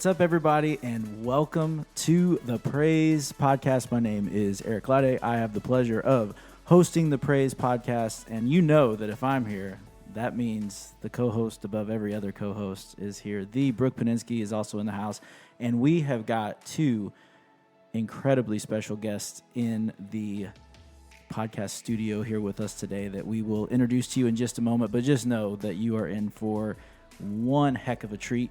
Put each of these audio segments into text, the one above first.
What's up, everybody, and welcome to the Praise Podcast. My name is Eric Lade. I have the pleasure of hosting the Praise Podcast, and you know that if I'm here, that means the co-host above every other co-host is here. The Brooke Paninsky is also in the house, and we have got two incredibly special guests in the podcast studio here with us today that we will introduce to you in just a moment, but just know that you are in for one heck of a treat.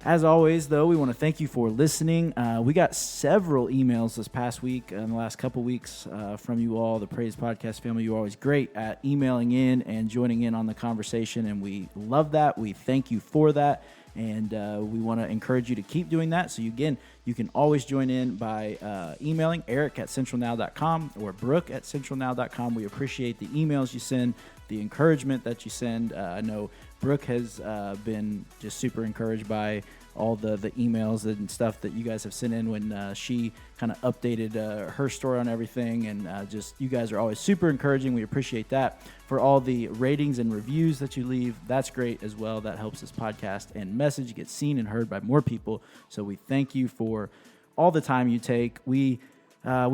As always, though, we want to thank you for listening. We got several emails this past week and the last couple weeks from you all, the Praise Podcast family. You're always great at emailing in and joining in on the conversation, and we love that. We thank you for that, and we want to encourage you to keep doing that. So, again, you can always join in by emailing eric@centralnow.com or brooke@centralnow.com. We appreciate the emails you send, the encouragement that you send. I know Brooke has been just super encouraged by all the emails and stuff that you guys have sent in when she kind of updated her story on everything, and just you guys are always super encouraging. We appreciate that. For all the ratings and reviews that you leave, that's great as well. That helps this podcast and message get seen and heard by more people. So we thank you for all the time you take. We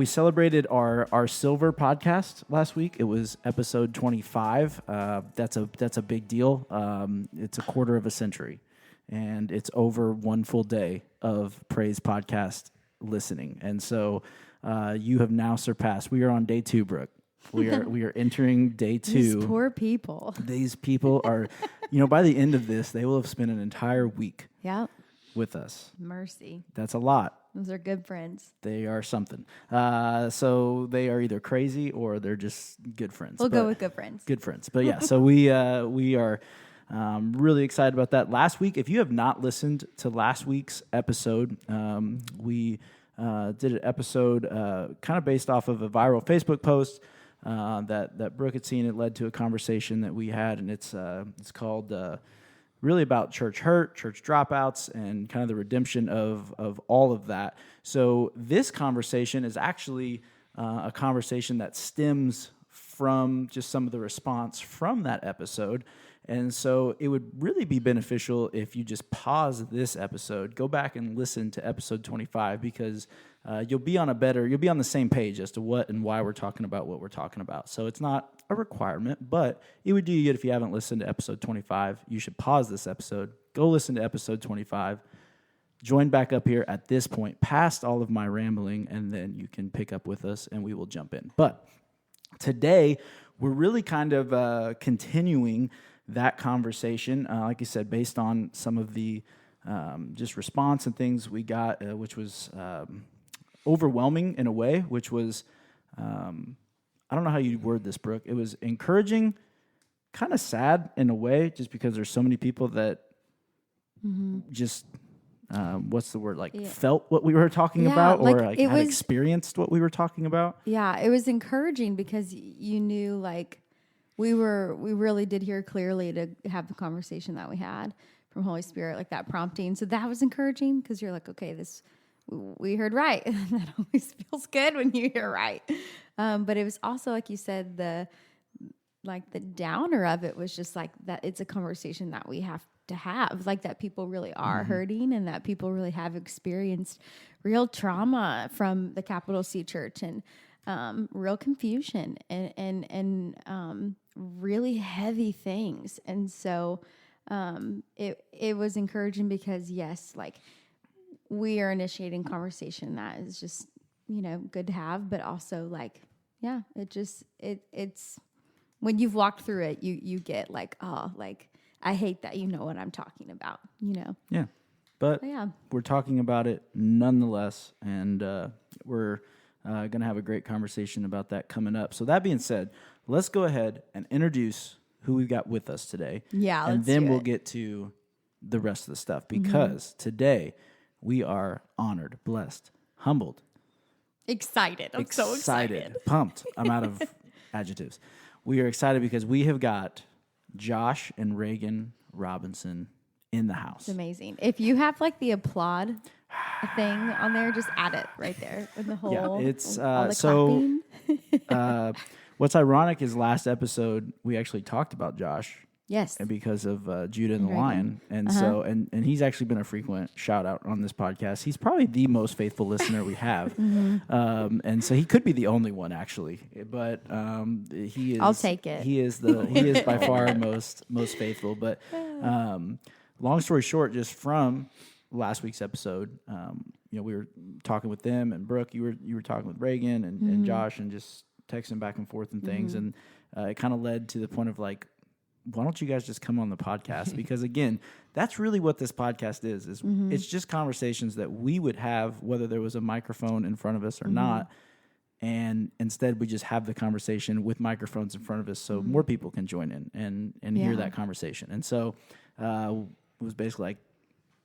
celebrated our silver podcast last week. It was episode 25. That's a big deal. It's a quarter of a century, and it's over one full day of Praise Podcast listening. And so you have now surpassed. We are on day 2, Brooke. We are entering day 2. These poor people. These people are, by the end of this, they will have spent an entire week with us. Mercy. That's a lot. Those are good friends. They are something. So they are either crazy or they're just good friends. We'll go with good friends. Good friends. But yeah, so we are really excited about that. Last week, if you have not listened to last week's episode, we did an episode kind of based off of a viral Facebook post that Brooke had seen. It led to a conversation that we had, and it's called really about church hurt, church dropouts, and kind of the redemption of all of that. So this conversation is actually a conversation that stems from just some of the response from that episode. And so it would really be beneficial if you just pause this episode, go back and listen to episode 25, because you'll be on the same page as to what and why we're talking about what we're talking about. So it's not a requirement, but it would do you good if you haven't listened to episode 25. You should pause this episode, go listen to episode 25, join back up here at this point, past all of my rambling, and then you can pick up with us and we will jump in. But today, we're really kind of continuing that conversation, like you said, based on some of the just response and things we got, which was overwhelming in a way, which was, I don't know how you word this, Brooke. It was encouraging, kind of sad in a way, just because there's so many people that just, what's the word, felt what we were talking about, or had experienced what we were talking about. Yeah, it was encouraging because you knew, we really did hear clearly to have the conversation that we had from Holy Spirit, like that prompting. So that was encouraging because you're like, okay, we heard right. That always feels good when you hear right. But it was also, like you said, the downer of it was just like that. It's a conversation that we have to have, like that people really are hurting, and that people really have experienced real trauma from the capital C church, and real confusion and really heavy things. And so it was encouraging because, yes, we are initiating conversation that is just, good to have, but also it's when you've walked through it, you get I hate that, what I'm talking about, Yeah. But we're talking about it nonetheless, and we're going to have a great conversation about that coming up. So that being said, let's go ahead and introduce who we've got with us today. Yeah, and then we'll get to the rest of the stuff, because today we are honored, blessed, humbled. Excited. I'm so excited. Pumped. I'm out of adjectives. We are excited because we have got Josh and Regan Robinson in the house. It's amazing. If you have the applaud thing on there, just add it right there in the whole. Yeah, it's so. What's ironic is last episode we actually talked about Josh Yes. and because of Judah and the Regan. Lion. And so, and he's actually been a frequent shout out on this podcast. He's probably the most faithful listener we have. And so he could be the only one actually, but he is. I'll take it. He is by far most faithful. But long story short, just from last week's episode, we were talking with them, and Brooke, you were talking with Reagan and Josh, and just texting back and forth and things, and it kind of led to the point of like, why don't you guys just come on the podcast? Because again, that's really what this podcast is it's just conversations that we would have whether there was a microphone in front of us or not. And instead we just have the conversation with microphones in front of us so more people can join in and hear that conversation. And so it was basically like,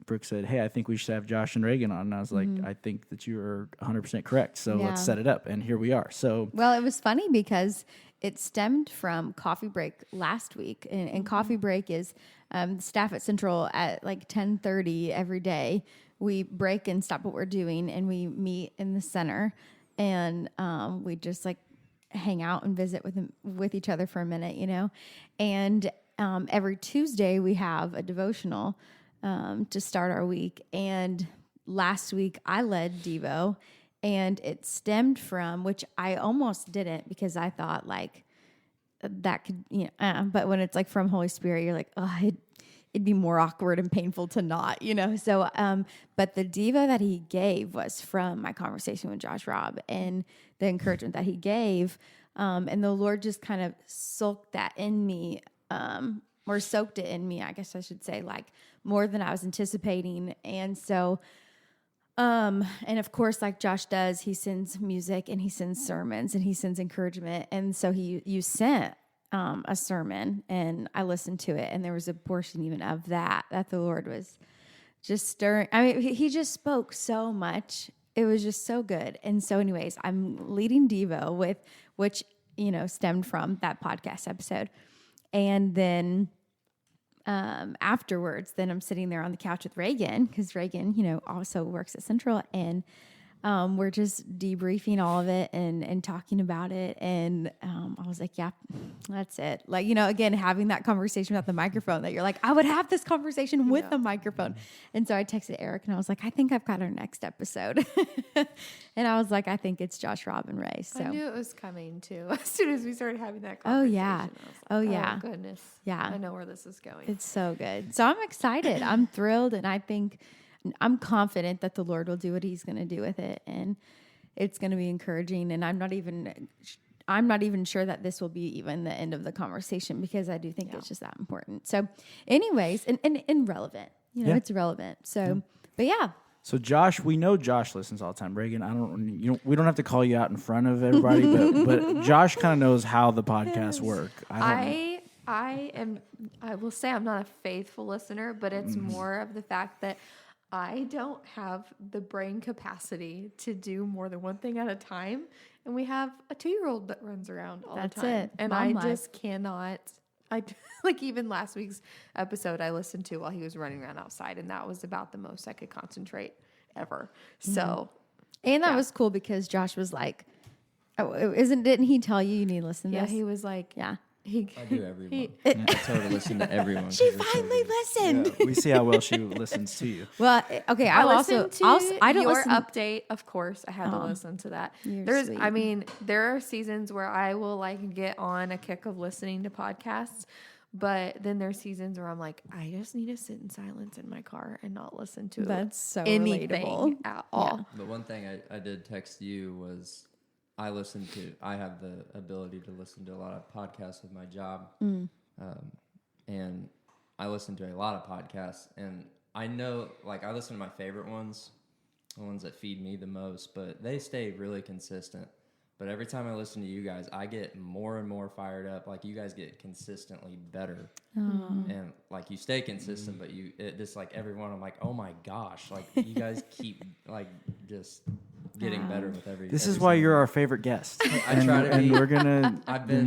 Brooke said, hey, I think we should have Josh and Regan on. And I was like, I think that you're 100% correct. So let's set it up. And here we are. So, well, it was funny because it stemmed from coffee break last week. And coffee break is staff at Central at like 10:30 every day. We break and stop what we're doing and we meet in the center. And we just like hang out and visit with each other for a minute, And every Tuesday we have a devotional to start our week. And last week I led Devo, and it stemmed from, which I almost didn't because I thought like that could, but when it's like from Holy Spirit, you're like, oh, it'd be more awkward and painful to not, So, but the Devo that he gave was from my conversation with Josh Robb and the encouragement that he gave. And the Lord just kind of soaked it in me, I guess I should say, like more than I was anticipating. And so, and of course, like Josh does, he sends music and he sends sermons and he sends encouragement. And so you sent a sermon and I listened to it, and there was a portion even of that the Lord was just stirring. I mean, he just spoke so much. It was just so good. And so anyways, I'm leading Devo which stemmed from that podcast episode. And then afterwards, then I'm sitting there on the couch with Reagan, because Reagan, also works at Central, and we're just debriefing all of it and talking about it. And I was like, yeah, that's it. Like, again, having that conversation without the microphone that you're like, I would have this conversation with a microphone. And so I texted Eric and I was like, I think I've got our next episode. And I was like, I think it's Josh, Rob, and Ray. So I knew it was coming too. As soon as we started having that Oh, conversation. yeah. I was like, Oh, yeah. Oh, goodness. Yeah. I know where this is going. It's so good. So I'm excited. I'm thrilled. And I'm confident that the Lord will do what he's going to do with it. And it's going to be encouraging. And I'm not even sure that this will be even the end of the conversation, because I do think it's just that important. So anyways, and relevant, it's relevant. So, but yeah. So Josh, we know Josh listens all the time. Reagan, we don't have to call you out in front of everybody, but Josh kind of knows how the podcasts work. I will say I'm not a faithful listener, but it's more of the fact that I don't have the brain capacity to do more than one thing at a time. And we have a 2-year-old that runs around all the time. That's it. And Mom I just cannot. Like even last week's episode I listened to while he was running around outside, and that was about the most I could concentrate ever. So, and that was cool because Josh was like, didn't he tell you need to listen to yeah, this? he was like, Yeah. I do everyone. I tell her to listen to everyone. She finally listened. We see how well she listens to you. Well, okay. I I listened to don't your listen. update. Of course, I had to listen to that. You're sweet. There are seasons where I will like get on a kick of listening to podcasts, but then there's seasons where I'm like, I just need to sit in silence in my car and not listen to That's so anything relatable. at all. The one thing I did text you was I have the ability to listen to a lot of podcasts with my job. And I listen to a lot of podcasts, and I know, like, I listen to my favorite ones, the ones that feed me the most, but they stay really consistent. But every time I listen to you guys, I get more and more fired up. Like, you guys get consistently better. And, like, you stay consistent, but just, like, everyone, I'm like, oh, my gosh. Like, you guys keep, like, just getting better with every. This is why you're our favorite guest. I try to be. And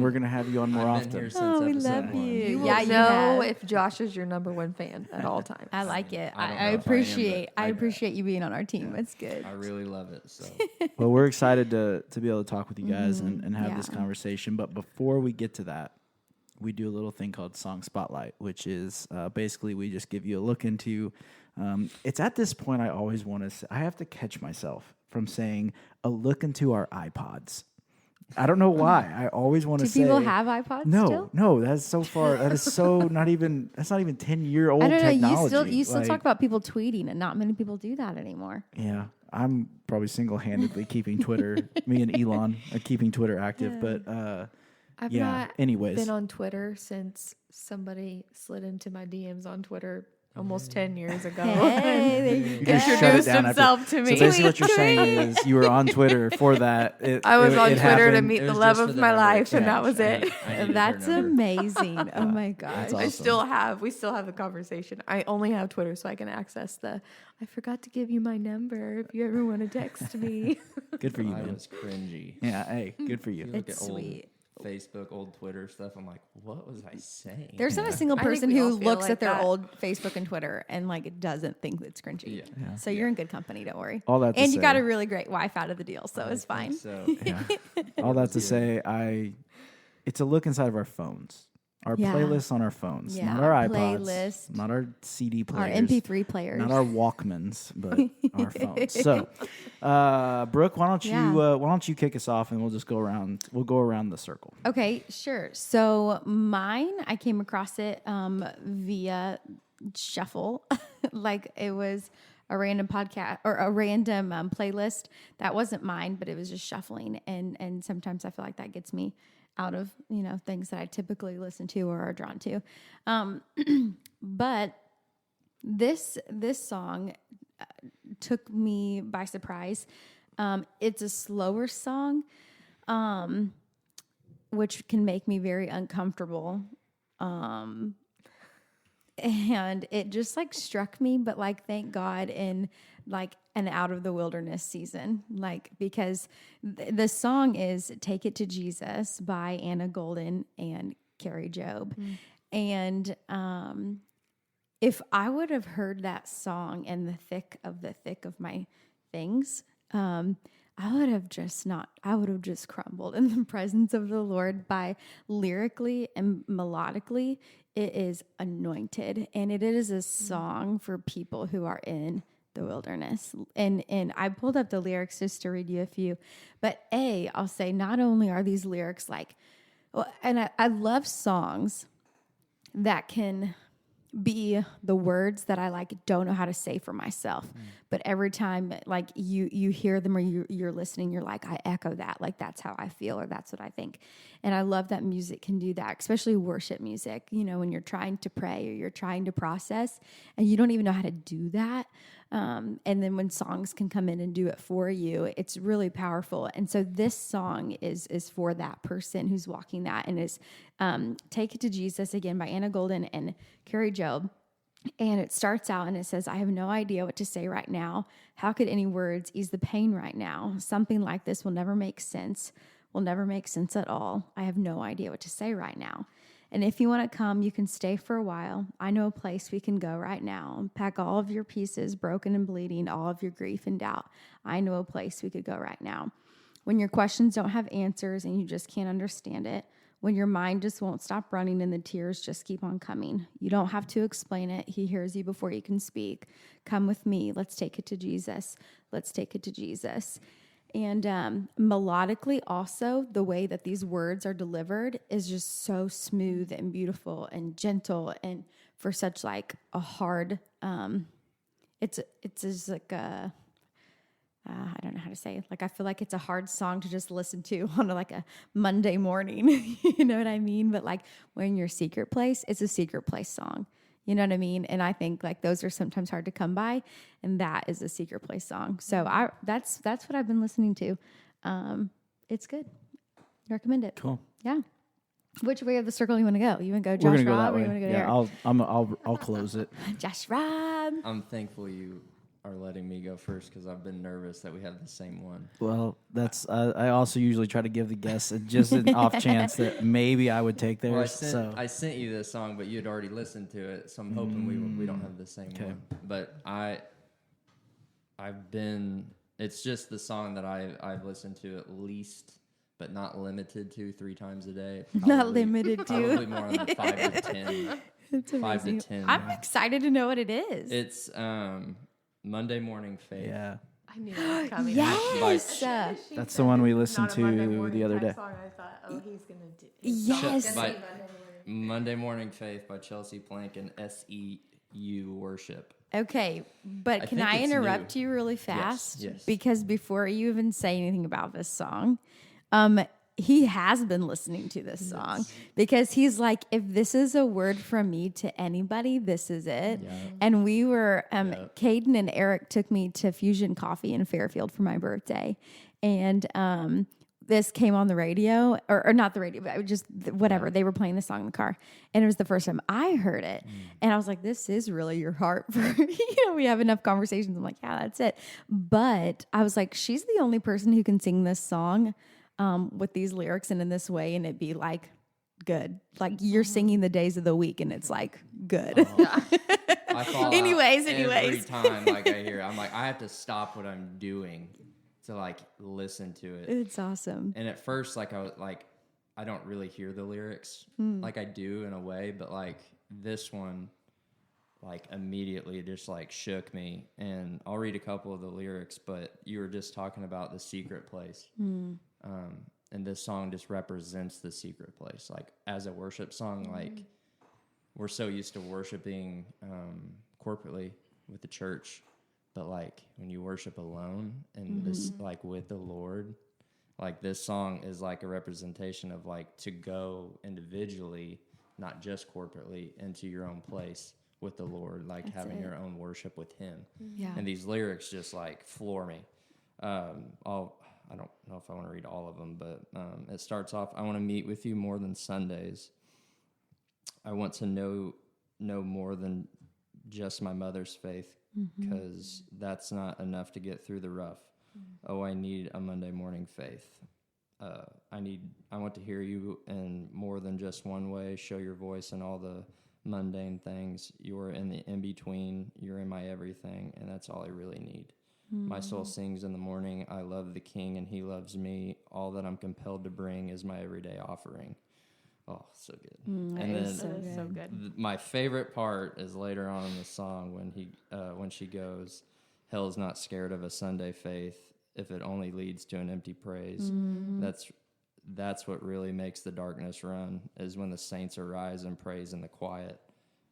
we're gonna have you on more I've been often. here since we episode love 1. you. You will Yeah, you know have. if Josh is your number one fan at all times. I like it. I don't I know if I am, appreciate. but I appreciate you being on our team. It's good. I really love it. So Well, we're excited to be able to talk with you guys and have Yeah. this conversation. But before we get to that, we do a little thing called Song Spotlight, which is basically we just give you a look into. It's at this point I always want to. I have to catch myself from saying a look into our iPods. I don't know why. I always want to say. Do people have iPods still? No, that's so far. That is so not even. That's not even 10-year-old I don't know. technology. You still talk about people tweeting, and not many people do that anymore. Yeah, I'm probably single-handedly keeping Twitter. Me and Elon are keeping Twitter active, but I've yeah. not Anyways, been on Twitter since somebody slid into my DMs on Twitter almost 10 years ago. Hey, there you you go. just shut it Introduced down himself to me. So basically, what you're saying is you were on Twitter for that. I was on it Twitter to happened. meet It the was love just for of the my number. life, and Yeah. that was it. I needed That's her number. amazing. Oh my gosh. That's I awesome. we still have the conversation. I only have Twitter so I can access I forgot to give you my number if you ever want to text me. Good for you, I man. was cringy. Yeah, hey, good for You you. look It's at old sweet. Facebook, old Twitter stuff. I'm like, what was I saying? There's not a single I think person we all who feel looks like at their that. old Facebook and Twitter and like doesn't think it's cringy. Yeah. So you're in good company. Don't worry. All that to and you got say- a really great wife out of the deal, so it's I think fine. So Yeah. All that to say, it's a look inside of our phones, our Yeah. playlists on our phones, Yeah, not our iPods, playlist. not our CD Our players, MP3 players. not our Walkmans, but our phones. So, Brooke, why don't you kick us off, and we'll just go around. We'll go around the circle. Okay, sure. So mine, I came across it via Shuffle. Like it was a random podcast or a random playlist. That wasn't mine, but it was just shuffling. And sometimes I feel like that gets me out of, things that I typically listen to or are drawn to. But this song took me by surprise. It's a slower song, which can make me very uncomfortable. And it just like struck me, but like, thank God in like an out of the wilderness season, like, because the song is Take It to Jesus by Anna Golden and Carrie Job. And, if I would have heard that song in the thick of my things, I would have just crumbled in the presence of the Lord. By lyrically and melodically, it is anointed, and it is a song for people who are in the wilderness. And I pulled up the lyrics just to read you a few, but I'll say not only are these lyrics and I love songs that can be the words that I don't know how to say for myself, but every time you hear them or you're listening, you're like, I echo that, like that's how I feel or that's what I think. And I love that music can do that, especially worship music, when you're trying to pray or you're trying to process and you don't even know how to do that. And then when songs can come in and do it for you, it's really powerful. And so this song is for that person who's walking that, and is Take It to Jesus, again, by Anna Golden and Carrie Job. And it starts out and it says, I have no idea what to say right now. How could any words ease the pain right now? Something like this will never make sense at all. I have no idea what to say right now. And if you want to come, you can stay for a while. I know a place we can go right now. Pack all of your pieces, broken and bleeding, all of your grief and doubt. I know a place we could go right now. When your questions don't have answers and you just can't understand it. When your mind just won't stop running and the tears just keep on coming. You don't have to explain it. He hears you before you can speak. Come with me. Let's take it to Jesus. Let's take it to Jesus. And melodically also, the way that these words are delivered is just so smooth and beautiful and gentle. And for such like a hard, it's just like a, I don't know how to say it. Like, I feel like it's a hard song to just listen to on like a Monday morning. You know what I mean? But like when you're secret place, it's a secret place song. You know what I mean? And I think like those are sometimes hard to come by, and that is a secret place song. So that's what I've been listening to. It's good. Recommend it. Cool. Yeah. Which way of the circle you want to go? You want to go We're Josh gonna go Rob, that or you way. want to go Yeah, I'll close it. Josh Rob? I'm thankful you are letting me go first because I've been nervous that we have the same one. Well, that's I also usually try to give the guests just an off chance that maybe I would take theirs. Well, I sent you this song, but you had already listened to it, so I'm hoping we don't have the same one. But I've been. It's just the song that I've listened to at least but not limited to 3 times a day. Not limited to. Probably more on the 5 to 10. It's 5 to amazing. 10. I'm excited to know what it is. It's Monday Morning Faith. Yeah. I knew that was coming. Yes. That's the one we listened to the other day. Song, I thought, oh, he's gonna do. Yes. By Monday Morning Faith by Chelsea Plank and SEU Worship. Okay, but I can think I it's interrupt new. you really fast? Yes. Because before you even say anything about this song, he has been listening to this song because he's like, if this is a word from me to anybody, this is it. Yeah. And we were, Caden and Eric took me to Fusion Coffee in Fairfield for my birthday. And this came on the radio, or not the radio, but just whatever. They were playing the song in the car. And it was the first time I heard it. And I was like, this is really your heart for, we have enough conversations. I'm like, yeah, that's it. But I was like, she's the only person who can sing this song with these lyrics and in this way, and it be like good. Like you're singing the days of the week, and it's like good. I fall Anyways. every time like I hear it. I'm like, I have to stop what I'm doing to like listen to it. It's awesome. And at first, like I was like, I don't really hear the lyrics like I do in a way, but like this one, like immediately just like shook me. And I'll read a couple of the lyrics, but you were just talking about the secret place. And this song just represents the secret place. Like as a worship song, like we're so used to worshiping corporately with the church, but like when you worship alone and this like with the Lord, like this song is like a representation of like to go individually, not just corporately, into your own place with the Lord, like That's having it. your own worship with Him. Yeah. And these lyrics just like floor me. I don't know if I want to read all of them, but it starts off, I want to meet with you more than Sundays. I want to know more than just my mother's faith, because that's not enough to get through the rough. Oh, I need a Monday morning faith. I want to hear you in more than just one way. Show your voice in all the mundane things. You're in the in-between. You're in my everything, and that's all I really need. My soul sings in the morning. I love the King, and He loves me. All that I'm compelled to bring is my everyday offering. Oh, so good. And then So good. my favorite part is later on in the song when she goes, "Hell's not scared of a Sunday faith if it only leads to an empty praise." That's what really makes the darkness run, is when the saints arise and praise in the quiet.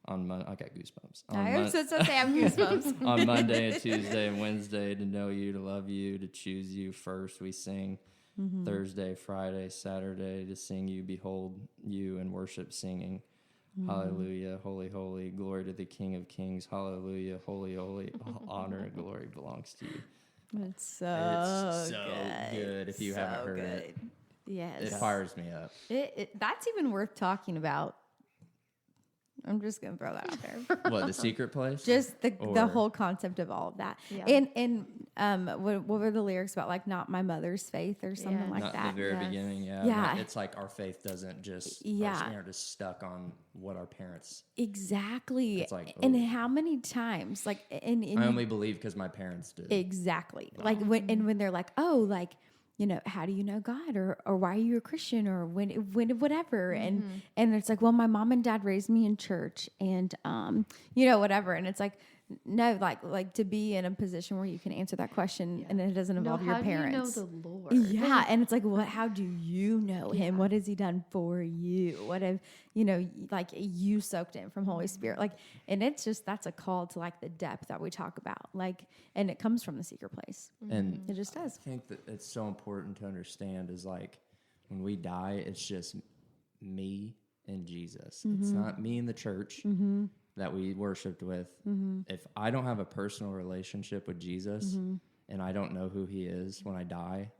I got goosebumps. I was supposed to say I have goosebumps. On Monday and Tuesday and Wednesday, to know you, to love you, to choose you first, we sing. Thursday, Friday, Saturday, to sing you, behold you, and worship singing. Hallelujah, holy, holy, glory to the King of Kings. Hallelujah, holy, holy, all honor and glory belongs to you. It's so good if you haven't heard it. Yes. It fires me up. That's even worth talking about. I'm just gonna throw that out there. What, the secret place? Just the whole concept of all of that. Yeah. And what were the lyrics about? Like, not my mother's faith or something like Not that. the very beginning, Yeah. Not- it's like our faith doesn't just, Yeah. we're just stuck on what our parents. Exactly. It's like, and oh. how many times, like, and I only believe because my parents did. exactly. Like when they're like, oh, like, you know, how do you know God, or why are you a Christian, or when whatever, and it's like, well, my mom and dad raised me in church, and you know, whatever, and it's like, no, like to be in a position where you can answer that question, and it doesn't involve your parents. How do you know the Lord? Yeah, and it's like, what? How do you know Him? What has He done for you? What have like you soaked in from Holy Spirit? Like, and it's just, that's a call to like the depth that we talk about, like, and it comes from the secret place. And It just does. I think that it's so important to understand is like when we die, it's just me and Jesus. It's not me and the church that we worshiped with. If I don't have a personal relationship with Jesus and I don't know who He is when I die,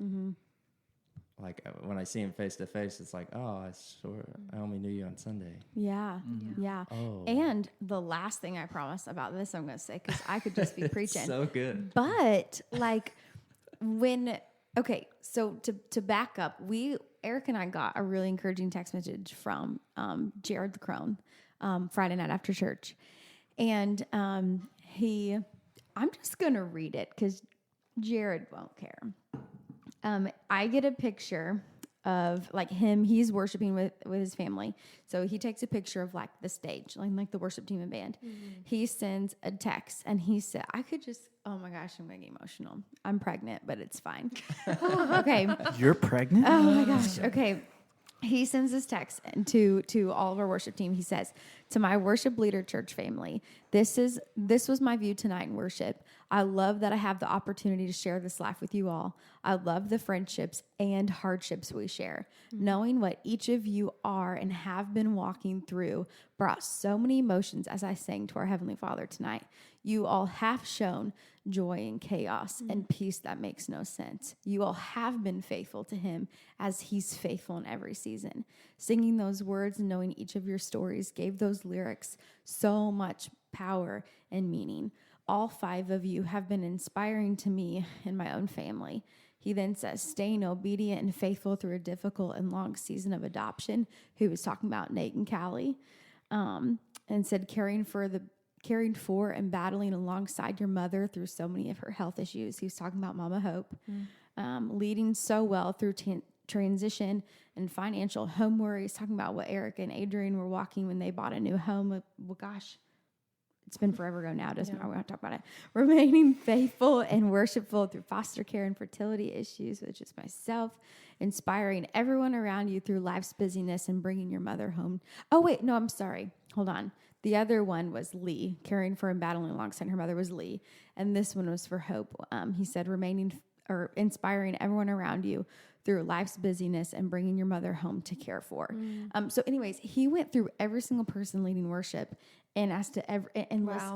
like when I see Him face to face, it's like, oh, I only knew you on Sunday. Yeah. Oh. And the last thing I promise about this, I'm going to say, because I could just be preaching. So good. But like so to back up, Eric and I got a really encouraging text message from Jared the Crone Friday night after church. And I'm just going to read it because Jared won't care. I get a picture of like him. He's worshiping with his family. So he takes a picture of like the stage, like the worship team and band. He sends a text and he said, oh my gosh, I'm going to get emotional. I'm pregnant, but it's fine. Okay. You're pregnant? Oh my gosh. Okay. He sends this text to all of our worship team. He says, to my worship leader church family, this was my view tonight in worship. I love that I have the opportunity to share this life with you all. I love the friendships and hardships we share. Knowing what each of you are and have been walking through brought so many emotions as I sang to our Heavenly Father tonight. You all have shown joy in chaos and peace that makes no sense. You all have been faithful to him as he's faithful in every season. Singing those words and knowing each of your stories gave those lyrics so much power and meaning. All 5 of you have been inspiring to me and my own family. He then says, staying obedient and faithful through a difficult and long season of adoption. He was talking about Nate and Callie, and said caring for and battling alongside your mother through so many of her health issues. He was talking about Mama Hope, leading so well through transition and financial home worries. Talking about what Eric and Adrian were walking when they bought a new home. Well, gosh, it's been forever ago now. Doesn't matter. We don't talk about it. Remaining faithful and worshipful through foster care and fertility issues, which is myself. Inspiring everyone around you through life's busyness and bringing your mother home. Oh, wait. No, I'm sorry. Hold on. The other one was Lee. Caring for and battling alongside her mother was Lee. And this one was for Hope. He said inspiring everyone around you through life's busyness and bringing your mother home to care for. So anyways, he went through every single person leading worship and list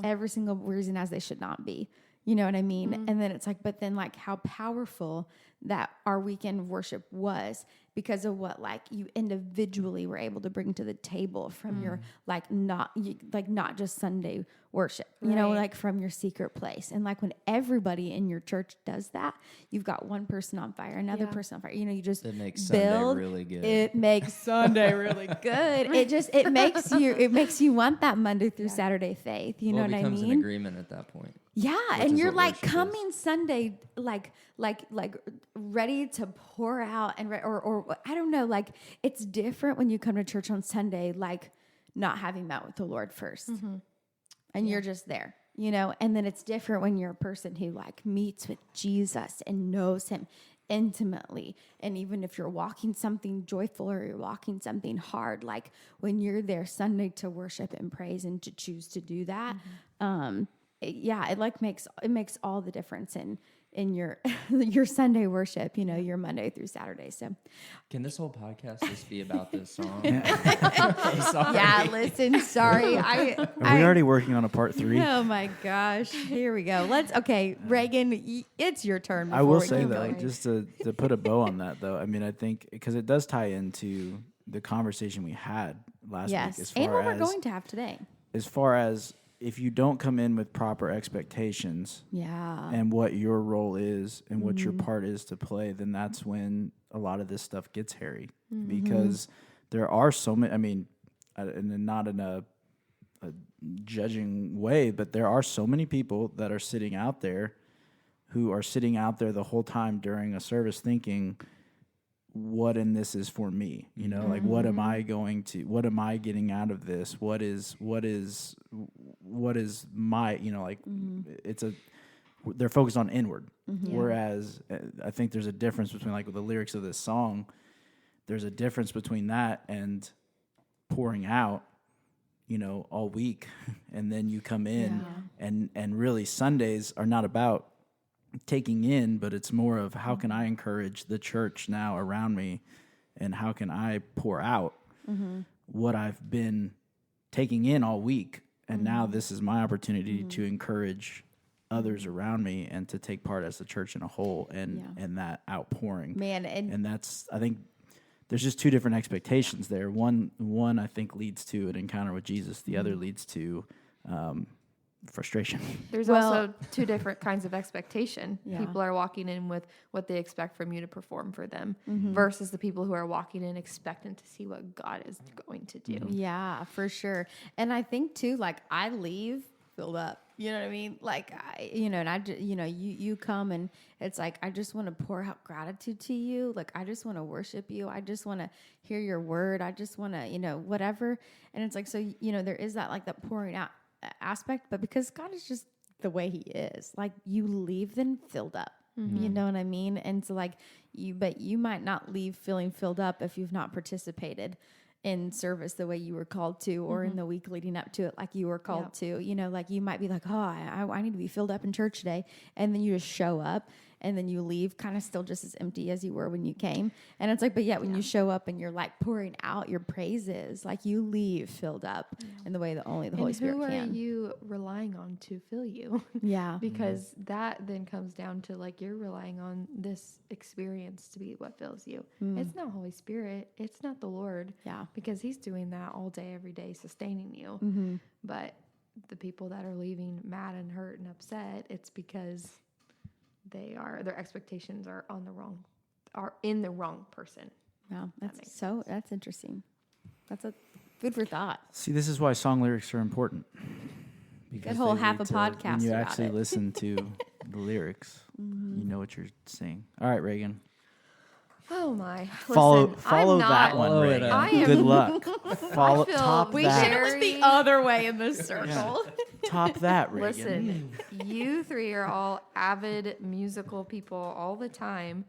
every single reason as they should not be. You know what I mean? And then it's like, but then like how powerful that our weekend of worship was because of what like you individually were able to bring to the table from your not just Sunday worship, you know, like from your secret place. And like when everybody in your church does that, you've got one person on fire, another person on fire. You know, you just it makes build. Sunday really good. It makes Sunday really good. It makes you want that Monday through Saturday faith. You know what I mean? It becomes an agreement at that point. Yeah, and you're like coming Sunday, like ready to pour out or I don't know, like it's different when you come to church on Sunday, like not having met with the Lord first, and you're just there, you know. And then it's different when you're a person who like meets with Jesus and knows him intimately. And even if you're walking something joyful or you're walking something hard, like when you're there Sunday to worship and praise and to choose to do that, it makes all the difference in your your Sunday worship, you know, your Monday through Saturday. So can this whole podcast just be about this song? I'm sorry. Yeah, listen, sorry. Are we already working on a part 3? Oh my gosh. Here we go. Reagan, it's your turn. I will say though, just to put a bow on that though, I mean, I think because it does tie into the conversation we had last week. As far and what we're going to have today. As far as if you don't come in with proper expectations and what your role is and what your part is to play, then that's when a lot of this stuff gets hairy because there are so many, I mean, and not in a judging way, but there are so many people that are sitting out there who are sitting out there the whole time during a service thinking, what in this is for me, you know, like what am I getting out of this? What is my, you know, like they're focused on inward. Whereas I think there's a difference between like with the lyrics of this song, there's a difference between that and pouring out, you know, all week. And then you come in and really Sundays are not about taking in, but it's more of how can I encourage the church now around me and how can I pour out what I've been taking in all week. And now this is my opportunity to encourage others around me and to take part as the church in a whole and that outpouring. Man, and that's, I think there's just two different expectations there. One I think leads to an encounter with Jesus. The other leads to frustration. There's also two different kinds of expectation. People are walking in with what they expect from you to perform for them versus the people who are walking in expectant to see what God is going to do. Yeah, for sure. And I think too, like I leave filled up. You know what I mean? Like, you come and it's like, I just want to pour out gratitude to you. Like, I just want to worship you. I just want to hear your word. I just want to, whatever. And it's like, so, there is that, like that pouring out aspect, but because God is just the way he is, like you leave then filled up. You know what I mean? And so like but you might not leave feeling filled up if you've not participated in service the way you were called to, or in the week leading up to it, like you were called to, like you might be like, oh, I need to be filled up in church today. And then you just show up and then you leave kind of still just as empty as you were when you came. And it's like, but yet when you show up and you're like pouring out your praises, like you leave filled up in the way that only the Holy Spirit can. Who are you relying on to fill you? Yeah. Because that then comes down to like, you're relying on this experience to be what fills you. It's not Holy Spirit. It's not the Lord. Yeah. Because he's doing that all day, every day, sustaining you. But the people that are leaving mad and hurt and upset, it's because their expectations are in the wrong person. Wow. That's interesting. That's a food for thought. See, this is why song lyrics are important. That whole they half lead a to- podcast when you about actually it. listen to the lyrics, you know what you're saying. All right, Reagan. Oh my! Follow Listen, I'm that not, one, Follow it Reagan. up. I am- Good luck. Follow feel top we that. share- It was the other way in this circle. Top that, Reagan. Listen, you three are all avid musical people all the time,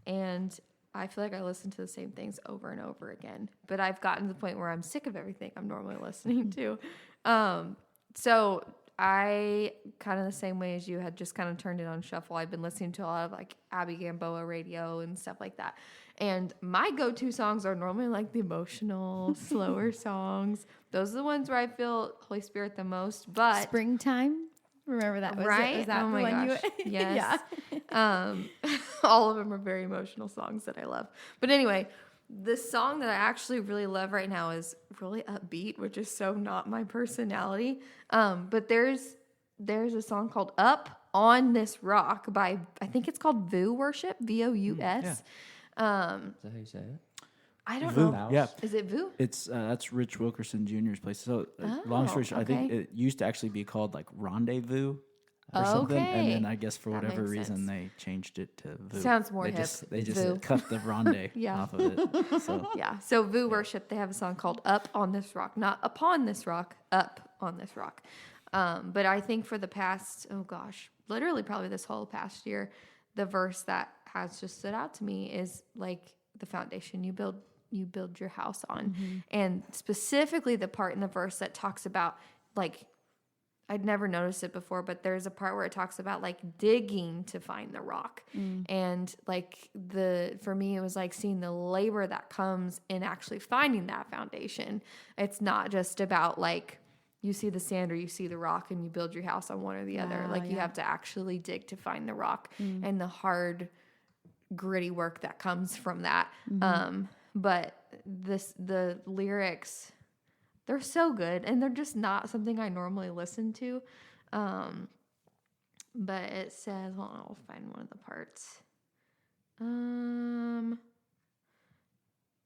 and I feel like I listen to the same things over and over again. But I've gotten to the point where I'm sick of everything I'm normally listening to. So I kind of the same way as you had just kind of turned it on shuffle. I've been listening to a lot of like Abby Gamboa radio and stuff like that. And my go-to songs are normally like the emotional, slower songs. Those are the ones where I feel Holy Spirit the most. But Springtime. Remember that? Was right? Was that Oh the my one gosh. you? Yes. All of them are very emotional songs that I love. But anyway, the song that I actually really love right now is really upbeat, which is so not my personality. But there's a song called "Up on This Rock" by, I think it's called VOUS Worship, VOUS. Is that how you say it? I don't Voo, know. yeah. Is it VOUS? It's that's Rich Wilkerson Jr.'s place. So, Oh, long story short, I think okay. it used to actually be called like Rendezvous or something, and then Okay. I guess for That whatever makes reason sense. they changed it to VOUS. Sounds more they hip. They just VOUS. cut the Ronde Yeah. off of it. So Yeah. So VOUS Worship, they have a song called "Up on This Rock," not "Upon This Rock," "Up on This Rock." But I think for the past, literally probably this whole past year, the verse that has just stood out to me is like the foundation you build your house on. And specifically the part in the verse that talks about, like, I'd never noticed it before, but there's a part where it talks about like digging to find the rock. And like for me, it was like seeing the labor that comes in actually finding that foundation. It's not just about like, you see the sand or you see the rock and you build your house on one or the other. Wow, Like you yeah. have to actually dig to find the rock and the hard, gritty work that comes from that. But the lyrics, they're so good, and they're just not something I normally listen to. But it says, hold on, I'll find one of the parts.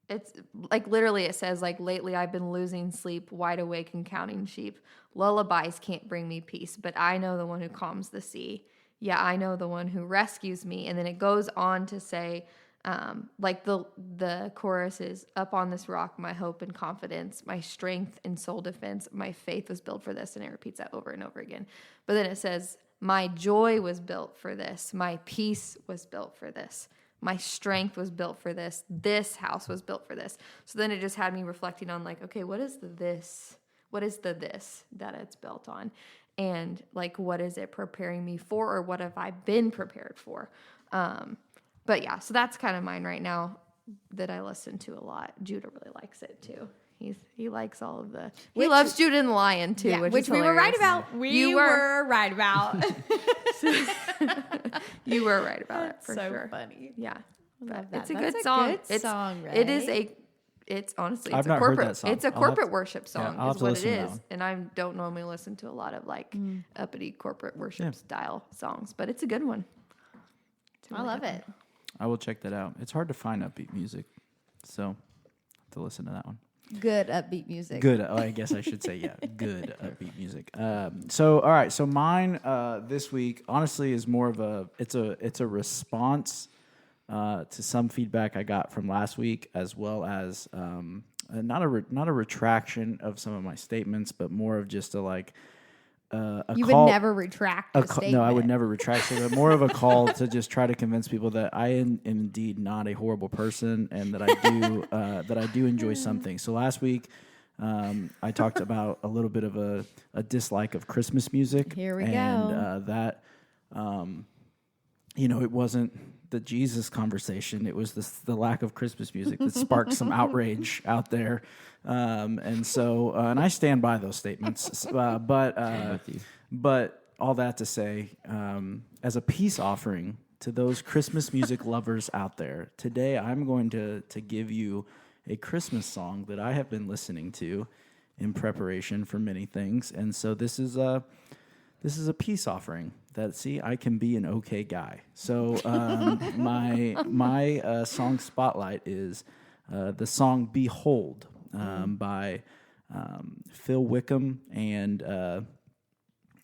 It's like literally it says like, lately I've been losing sleep, wide awake and counting sheep. Lullabies can't bring me peace, but I know the one who calms the sea. Yeah, I know the one who rescues me. And then it goes on to say, like the chorus is, "Up on this rock, my hope and confidence, my strength and soul defense, my faith was built for this." And it repeats that over and over again. But then it says, "My joy was built for this. My peace was built for this. My strength was built for this. This house was built for this." So then it just had me reflecting on like, okay, what is the this? What is the this that it's built on? And like, what is it preparing me for, or what have I been prepared for? But yeah, so that's kind of mine right now that I listen to a lot. Judah really likes it too. He likes all of the. He loves Judah and the Lion too, Yeah, which which is we were right hilarious. about. You were right about. You were right about it for so sure. funny. Yeah, Love but that. it's a That's good a song. good It's song, It is Ray. It's honestly, I've it's not a heard corporate. that song. It's a I'll have corporate to- worship song. I'll have Is to what it listen to that is, one. and I don't normally listen to a lot of like uppity corporate worship style songs, but it's a good one. It's a I really love good it. I will check that out. It's hard to find upbeat music, so I have to listen to that one. Good upbeat music. Good. I guess I should say, yeah, good upbeat music. So, all right. So mine this week, honestly, is more of it's a response to some feedback I got from last week, as well as not a retraction of some of my statements, but more of just a You call. would never retract a statement. No, I would never retract it. But more of a call to just try to convince people that I am indeed not a horrible person, and that I do enjoy something. So last week, I talked about a little bit of a dislike of Christmas music. Here we go. That it wasn't the Jesus conversation. It was the lack of Christmas music that sparked some outrage out there. And I stand by those statements. But all that to say, as a peace offering to those Christmas music lovers out there, today I'm going to give you a Christmas song that I have been listening to in preparation for many things. And so this is a peace offering that, see, I can be an okay guy. So my song spotlight is the song Behold by Phil Wickham and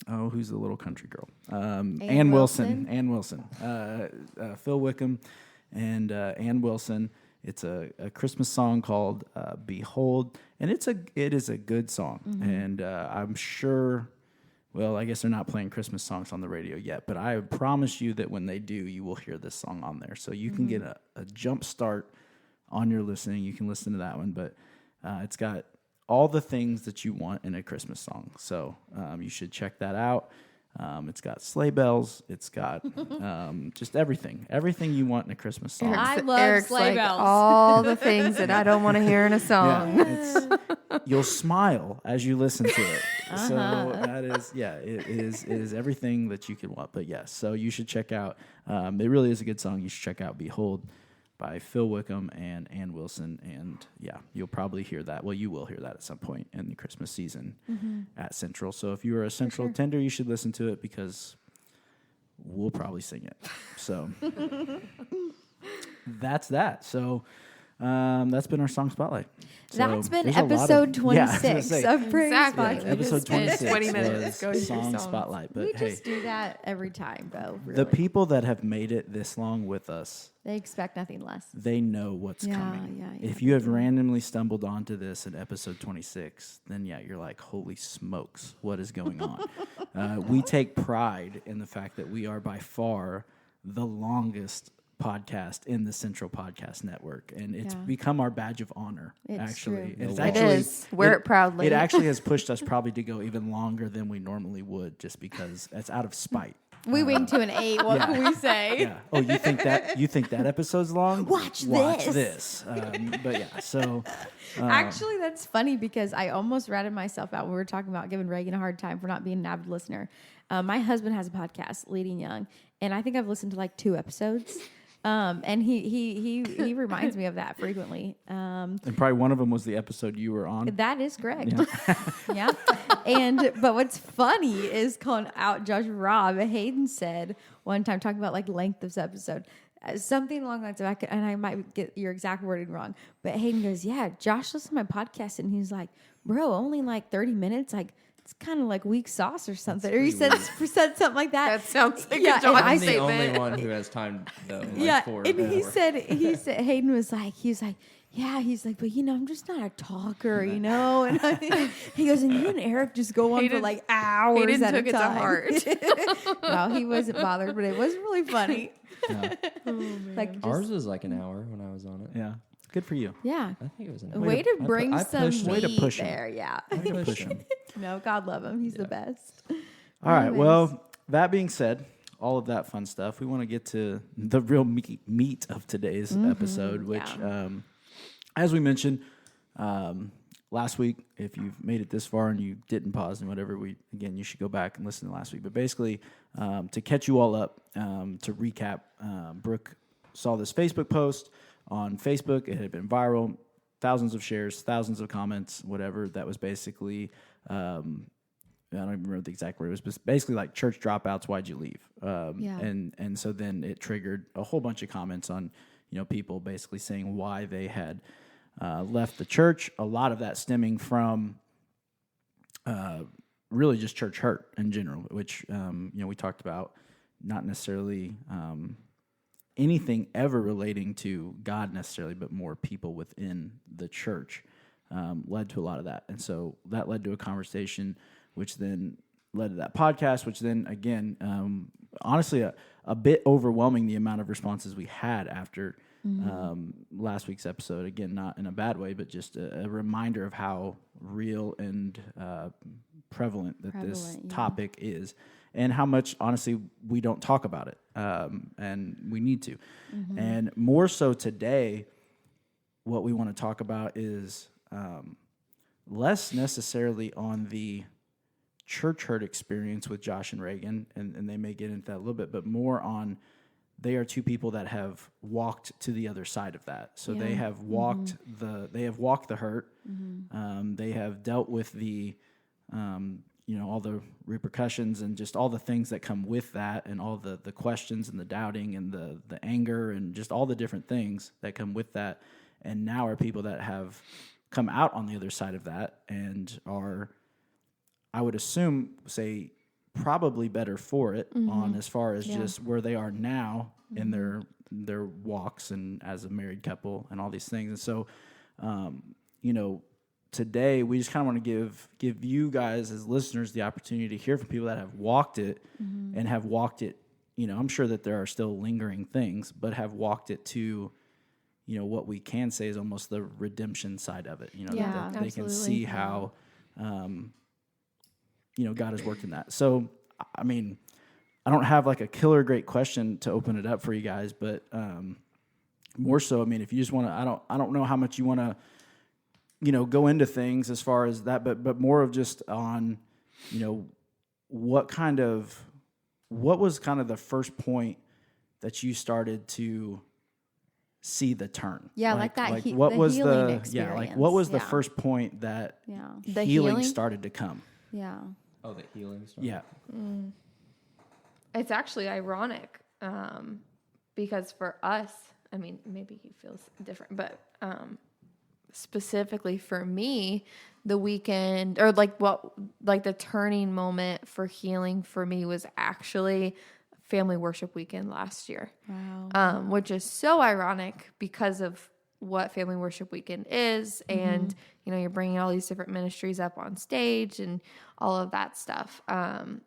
who's the little country girl? Ann Wilson. Ann Wilson. Phil Wickham and Ann Wilson. It's a Christmas song called Behold, and it is a good song. And I'm sure, well, I guess they're not playing Christmas songs on the radio yet, but I promise you that when they do, you will hear this song on there. So you can get a jump start on your listening. You can listen to that one, but it's got all the things that you want in a Christmas song. So you should check that out. It's got sleigh bells. It's got just everything you want in a Christmas song. I love Eric's sleigh like, bells. all the things that I don't want to hear in a song. Yeah, you'll smile as you listen to it. So that is, it is everything that you could want. But yes, so you should check out. It really is a good song. You should check out "Behold" by Phil Wickham and Ann Wilson, and you'll probably hear that. Well, you will hear that at some point in the Christmas season at Central. So if you are a Central attender, you should listen to it because we'll probably sing it. So that's that. So that's been our song spotlight. So That's been there's a lot episode 26 of Praise Exactly. Podcast. episode 26 20 minutes. Go was to your song songs. spotlight. But We hey, just do that every time, though. Really. the people that have made it this long with us, They expect nothing less. they know what's Yeah, coming. yeah, If you have randomly stumbled onto this in episode 26, then you're like, holy smokes, what is going on? We take pride in the fact that we are by far the longest podcast in the Central Podcast Network, and it's become our badge of honor. It's actually, true. It's It actually, is. Wear it proudly. It actually has pushed us probably to go even longer than we normally would, just because it's out of spite. We wing to an 8. What can we say? Yeah. Oh, you think that episode's long? Watch this. But yeah. So Actually, that's funny because I almost ratted myself out when we were talking about giving Reagan a hard time for not being an avid listener. My husband has a podcast, Leading Young, and I think I've listened to like 2 episodes. And he reminds me of that frequently. and probably one of them was the episode you were on. That is correct. Yeah. But what's funny is calling out Josh and Rob. Hayden said one time, talking about like length of this episode, something along the lines of, and I might get your exact wording wrong, but Hayden goes, yeah, Josh listened to my podcast and he's like, bro, only like 30 minutes. Like, it's kind of like weak sauce or something. Or he said something like that. That sounds like Yeah, a John and I I'm the statement. only one who has time though. Like Yeah, four and he hours. said Hayden was like, he's like, but I'm just not a talker, and he goes, and you and Eric just go on for Hayden- like hours Hayden at took a it to time. heart. No, he wasn't bothered, but it was really funny. Yeah. Like, just, Ours was like an hour when I was on it. Yeah. Good for you. yeah, I think it was an hour. way to I bring I some pushed him. Way to meat push him. there. Yeah, Way to push him. no, God love him. He's the best. All right. Anyways. Well, that being said, all of that fun stuff, we want to get to the real meat of today's episode, which, as we mentioned last week, if you've made it this far and you didn't pause and whatever, you should go back and listen to last week. But basically, to catch you all up, to recap, Brooke saw this Facebook post on Facebook. It had been viral, thousands of shares, thousands of comments, whatever. That was basically, I don't even remember the exact word. It was basically like, church dropouts, why'd you leave? And so then it triggered a whole bunch of comments on, people basically saying why they had left the church. A lot of that stemming from really just church hurt in general, which we talked about, not necessarily anything ever relating to God necessarily, but more people within the church led to a lot of that. And so that led to a conversation, which then led to that podcast, which then, again, honestly, a bit overwhelming the amount of responses we had after last week's episode. Again, not in a bad way, but just a reminder of how real and prevalent this topic is, and how much, honestly, we don't talk about it, and we need to. And more so today, what we want to talk about is less necessarily on the church hurt experience with Josh and Regan, and they may get into that a little bit, but more on they are two people that have walked to the other side of that. So they have walked the hurt. They have dealt with the all the repercussions and just all the things that come with that, and all the questions and the doubting and the anger and just all the different things that come with that. And now are people that have come out on the other side of that and are, I would assume, say, probably better for it on as far as just where they are now in their walks and as a married couple and all these things. And so, today we just kind of want to give you guys as listeners the opportunity to hear from people that have walked it and have walked it. I'm sure that there are still lingering things, but have walked it to, what we can say is almost the redemption side of it. That they can see how, God has worked in that. So, I mean, I don't have like a killer great question to open it up for you guys, but more so, I mean, if you just want to, I don't know how much you want to, go into things as far as that, but more of just on, what was kind of the first point that you started to see the turn? Yeah, like that. What was healing the experience. what was the first point that the healing started to come? Yeah. Oh, the healing started. Yeah. It's actually ironic because for us, I mean, maybe he feels different, but specifically for me, the weekend or the turning moment for healing for me was actually family worship weekend last year. Wow. Which is so ironic because of what family worship weekend is. And, you're bringing all these different ministries up on stage and all of that stuff,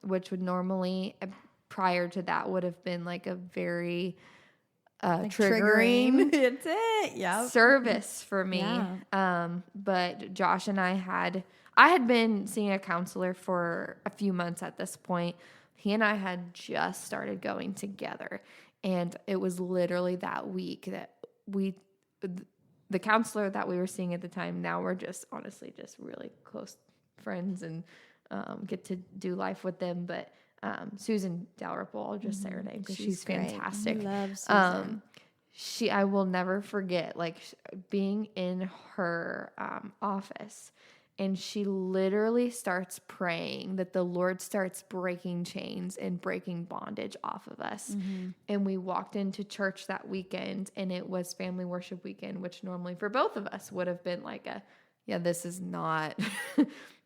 which would normally, prior to that, would have been like a very triggering It's it. Yeah. service for me. Yeah. But Josh and I had been seeing a counselor for a few months at this point. He and I had just started going together, and it was literally that week that the counselor that we were seeing at the time, now we're just honestly just really close friends and get to do life with them. But Susan Dalrymple, I'll just say her name because she's fantastic. I love Susan. I will never forget being in her office, and she literally starts praying that the Lord starts breaking chains and breaking bondage off of us. And we walked into church that weekend, and it was family worship weekend, which normally for both of us would have been like this is not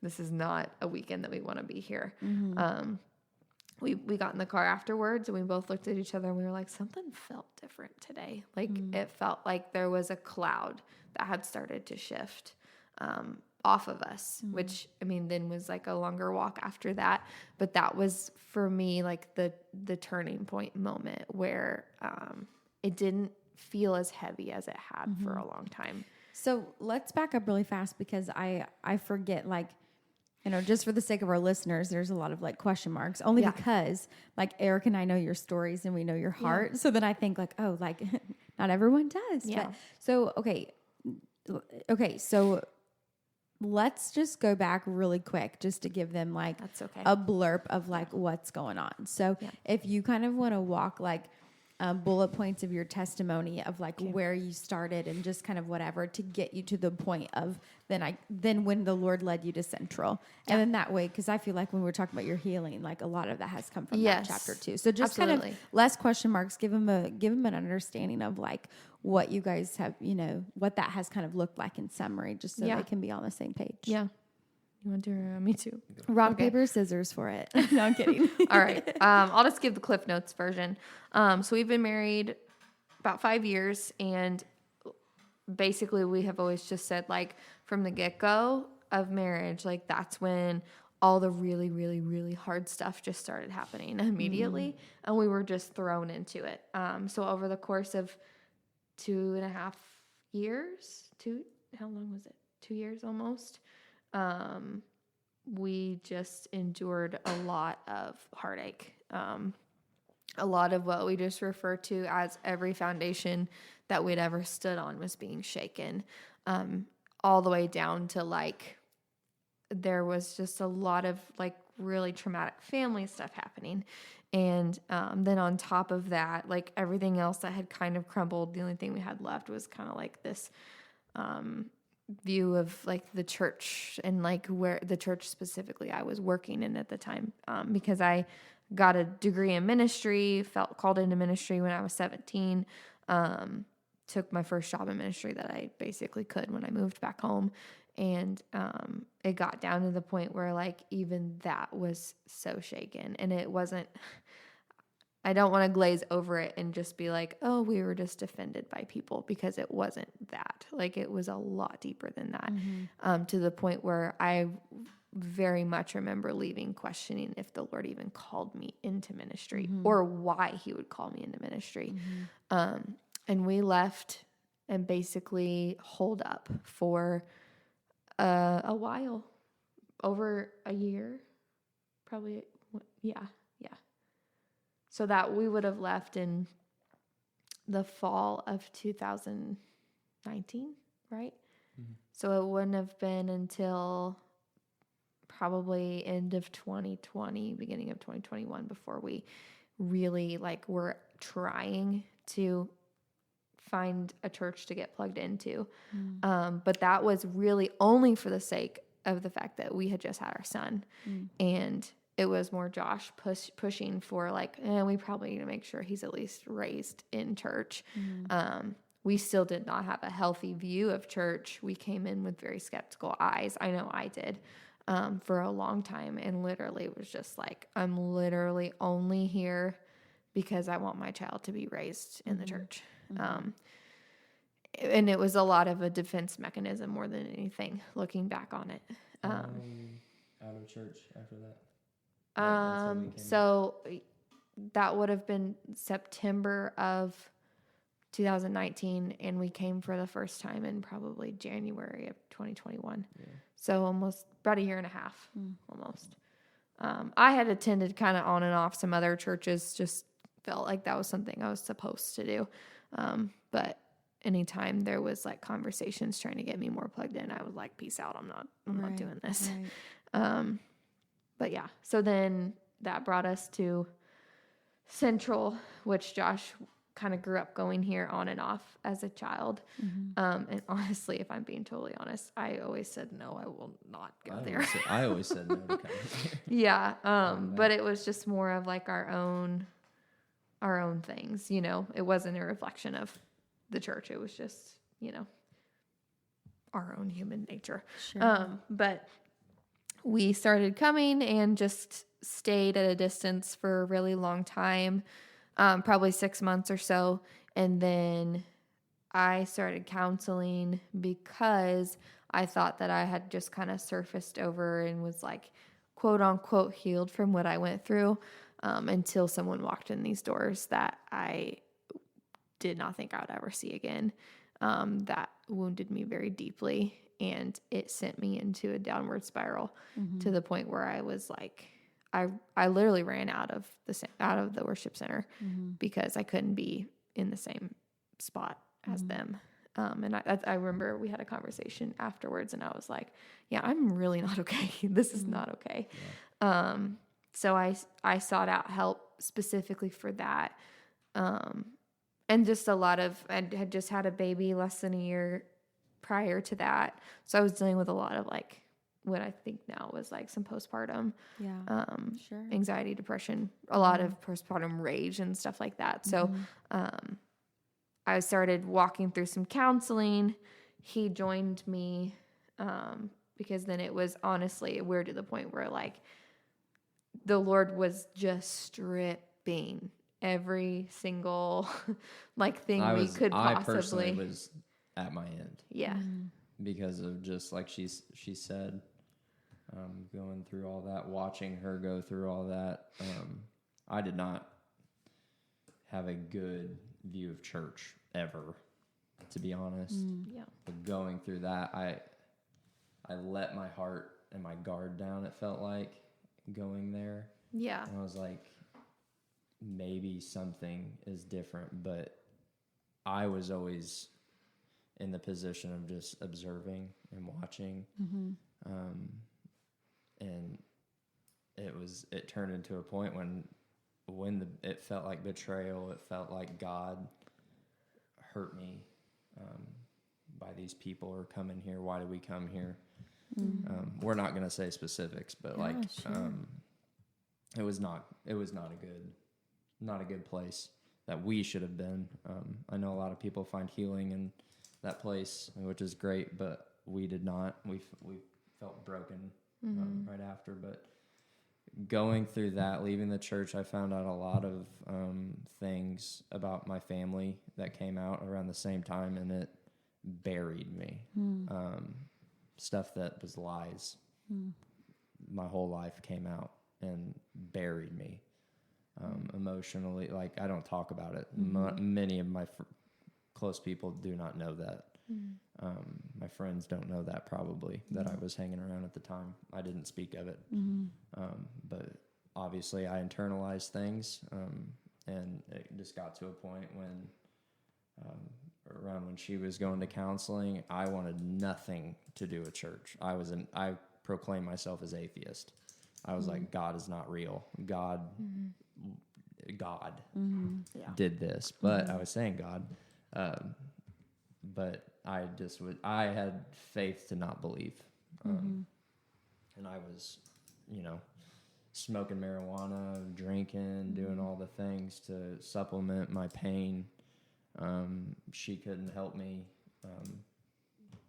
this is not a weekend that we want to be here. We got in the car afterwards, and we both looked at each other, and we were like, something felt different today. It felt like there was a cloud that had started to shift off of us, which, I mean, then was like a longer walk after that. But that was, for me, like the turning point moment where it didn't feel as heavy as it had for a long time. So let's back up really fast because I forget, just for the sake of our listeners, there's a lot of question marks only because Eric and I know your stories and we know your heart. So then I think not everyone does. Yeah. But, so, so let's just go back really quick just to give them That's okay. a blurb of what's going on. So if you kind of want to walk bullet points of your testimony of like where you started and just kind of whatever to get you to the point of then when the Lord led you to Central. And then that way, because I feel like when we're talking about your healing, like a lot of that has come from that chapter too. So just kind of less question marks, give them an understanding of like what you guys have, what that has kind of looked like in summary, just so they can be on the same page. Yeah. You want to do me too? Rock, paper, scissors for it. No, I'm kidding. All right. I'll just give the Cliff Notes version. So we've been married about 5 years, and basically we have always just said, like, from the get-go of marriage, like, that's when all the really, really, really hard stuff just started happening immediately, and we were just thrown into it. So over the course of 2.5 years, how long was it? 2 years almost. We just endured a lot of heartache. A lot of what we just refer to as every foundation that we'd ever stood on was being shaken. All the way down to like, there was just a lot of like really traumatic family stuff happening. And then on top of that, like everything else that had kind of crumbled, the only thing we had left was kind of like this view of like the church and like where the church specifically I was working in at the time, because I got a degree in ministry, felt called into ministry when I was 17, took my first job in ministry that I basically could when I moved back home. And it got down to the point where like even that was so shaken, and it wasn't, I don't want to glaze over it and just be like, oh, we were just offended by people, because it wasn't that. Like it was a lot deeper than that, to the point where I very much remember leaving questioning if the Lord even called me into ministry or why he would call me into ministry. And we left and basically holed up for a while, over a year, probably. Yeah. So that we would have left in the fall of 2019, right? So it wouldn't have been until probably end of 2020, beginning of 2021 before we really like were trying to find a church to get plugged into. But that was really only for the sake of the fact that we had just had our son, and it was more Josh pushing for like, we probably need to make sure he's at least raised in church. We still did not have a healthy view of church. We came in with very skeptical eyes. I know I did, for a long time. And literally it was just like, I'm literally only here because I want my child to be raised in the church. And it was a lot of a defense mechanism more than anything, looking back on it. Out of church after that. So that would have been September of 2019, and we came for the first time in probably January of 2021. So almost about a year and a half, almost. I had attended kind of on and off some other churches, just felt like that was something I was supposed to do. But anytime there was like conversations trying to get me more plugged in, I was like, peace out. I'm not doing this. But yeah, so then that brought us to Central, which Josh kind of grew up going here on and off as a child. And honestly, if I'm being totally honest, I always said, no, I will not go there. I always said no to coming here. Yeah. But it was just more of like our own things, it wasn't a reflection of the church. It was just, our own human nature. But we started coming and just stayed at a distance for a really long time, probably 6 months or so. And then I started counseling because I thought that I had just kind of surfaced over and was like, quote unquote, healed from what I went through, until someone walked in these doors that I did not think I would ever see again. That wounded me very deeply. And it sent me into a downward spiral to the point where I was like, I literally ran out of the worship center because I couldn't be in the same spot as them. And I remember we had a conversation afterwards, and I was like, yeah, I'm really not okay. This is not okay. Yeah. So I sought out help specifically for that. And just a lot of, I had just had a baby less than a year prior to that. So I was dealing with a lot of like what I think now was like some postpartum Sure. anxiety, depression, a lot of postpartum rage and stuff like that. So I started walking through some counseling. He joined me because then it was honestly, we're to the point where like the Lord was just stripping every single like thing I possibly. personally was at my end. Yeah. Because of just like she said, going through all that, watching her go through all that. I did not have a good view of church ever, to be honest. Yeah. But going through that, I let my heart and my guard down, it felt like, going there. Yeah. And I was like, maybe something is different, but I was always in the position of just observing and watching. And it turned into a point when it felt like betrayal, it felt like God hurt me by these people are coming here. Why did we come here? We're not going to say specifics, but it was not a good place that we should have been. I know a lot of people find healing in that place, which is great, but we did not. We felt broken right after. But going through that, leaving the church, I found out a lot of things about my family that came out around the same time, and it buried me. Stuff that was lies. My whole life came out and buried me emotionally. Like, I don't talk about it. Many of my close people do not know that. My friends don't know that probably, that I was hanging around at the time. I didn't speak of it. But obviously I internalized things, and it just got to a point when around when she was going to counseling, I wanted nothing to do with church. I proclaimed myself as atheist. I was like, God is not real. God did this, but I was saying God, but I had faith to not believe. And I was, smoking marijuana, drinking, doing all the things to supplement my pain. She couldn't help me,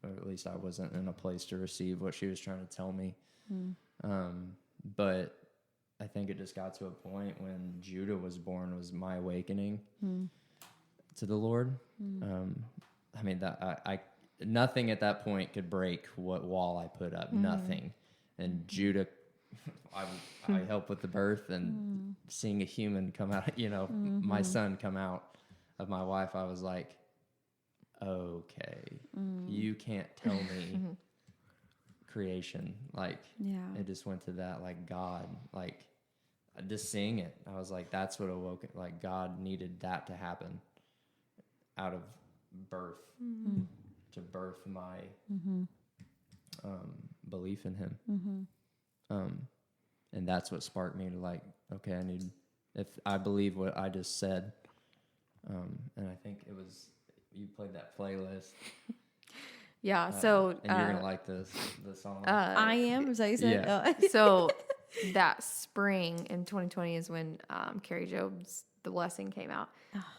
or at least I wasn't in a place to receive what she was trying to tell me. But I think it just got to a point when Judah was born was my awakening to the Lord. I mean, that I nothing at that point could break what wall I put up. Nothing. And Judah, I helped with the birth, and seeing a human come out, my son come out of my wife, I was like, okay, you can't tell me creation. Like, it just went to that, like, God, like, just seeing it, I was like, that's what awoke it. Like, God needed that to happen out of birth to birth my belief in him. And that's what sparked me to, like, okay, if I believe what I just said, and I think it was, you played that playlist. Yeah. So, and you're going to like the song. I am, is that you said? Yeah. Oh. So that spring in 2020 is when Carrie Job's The Blessing came out,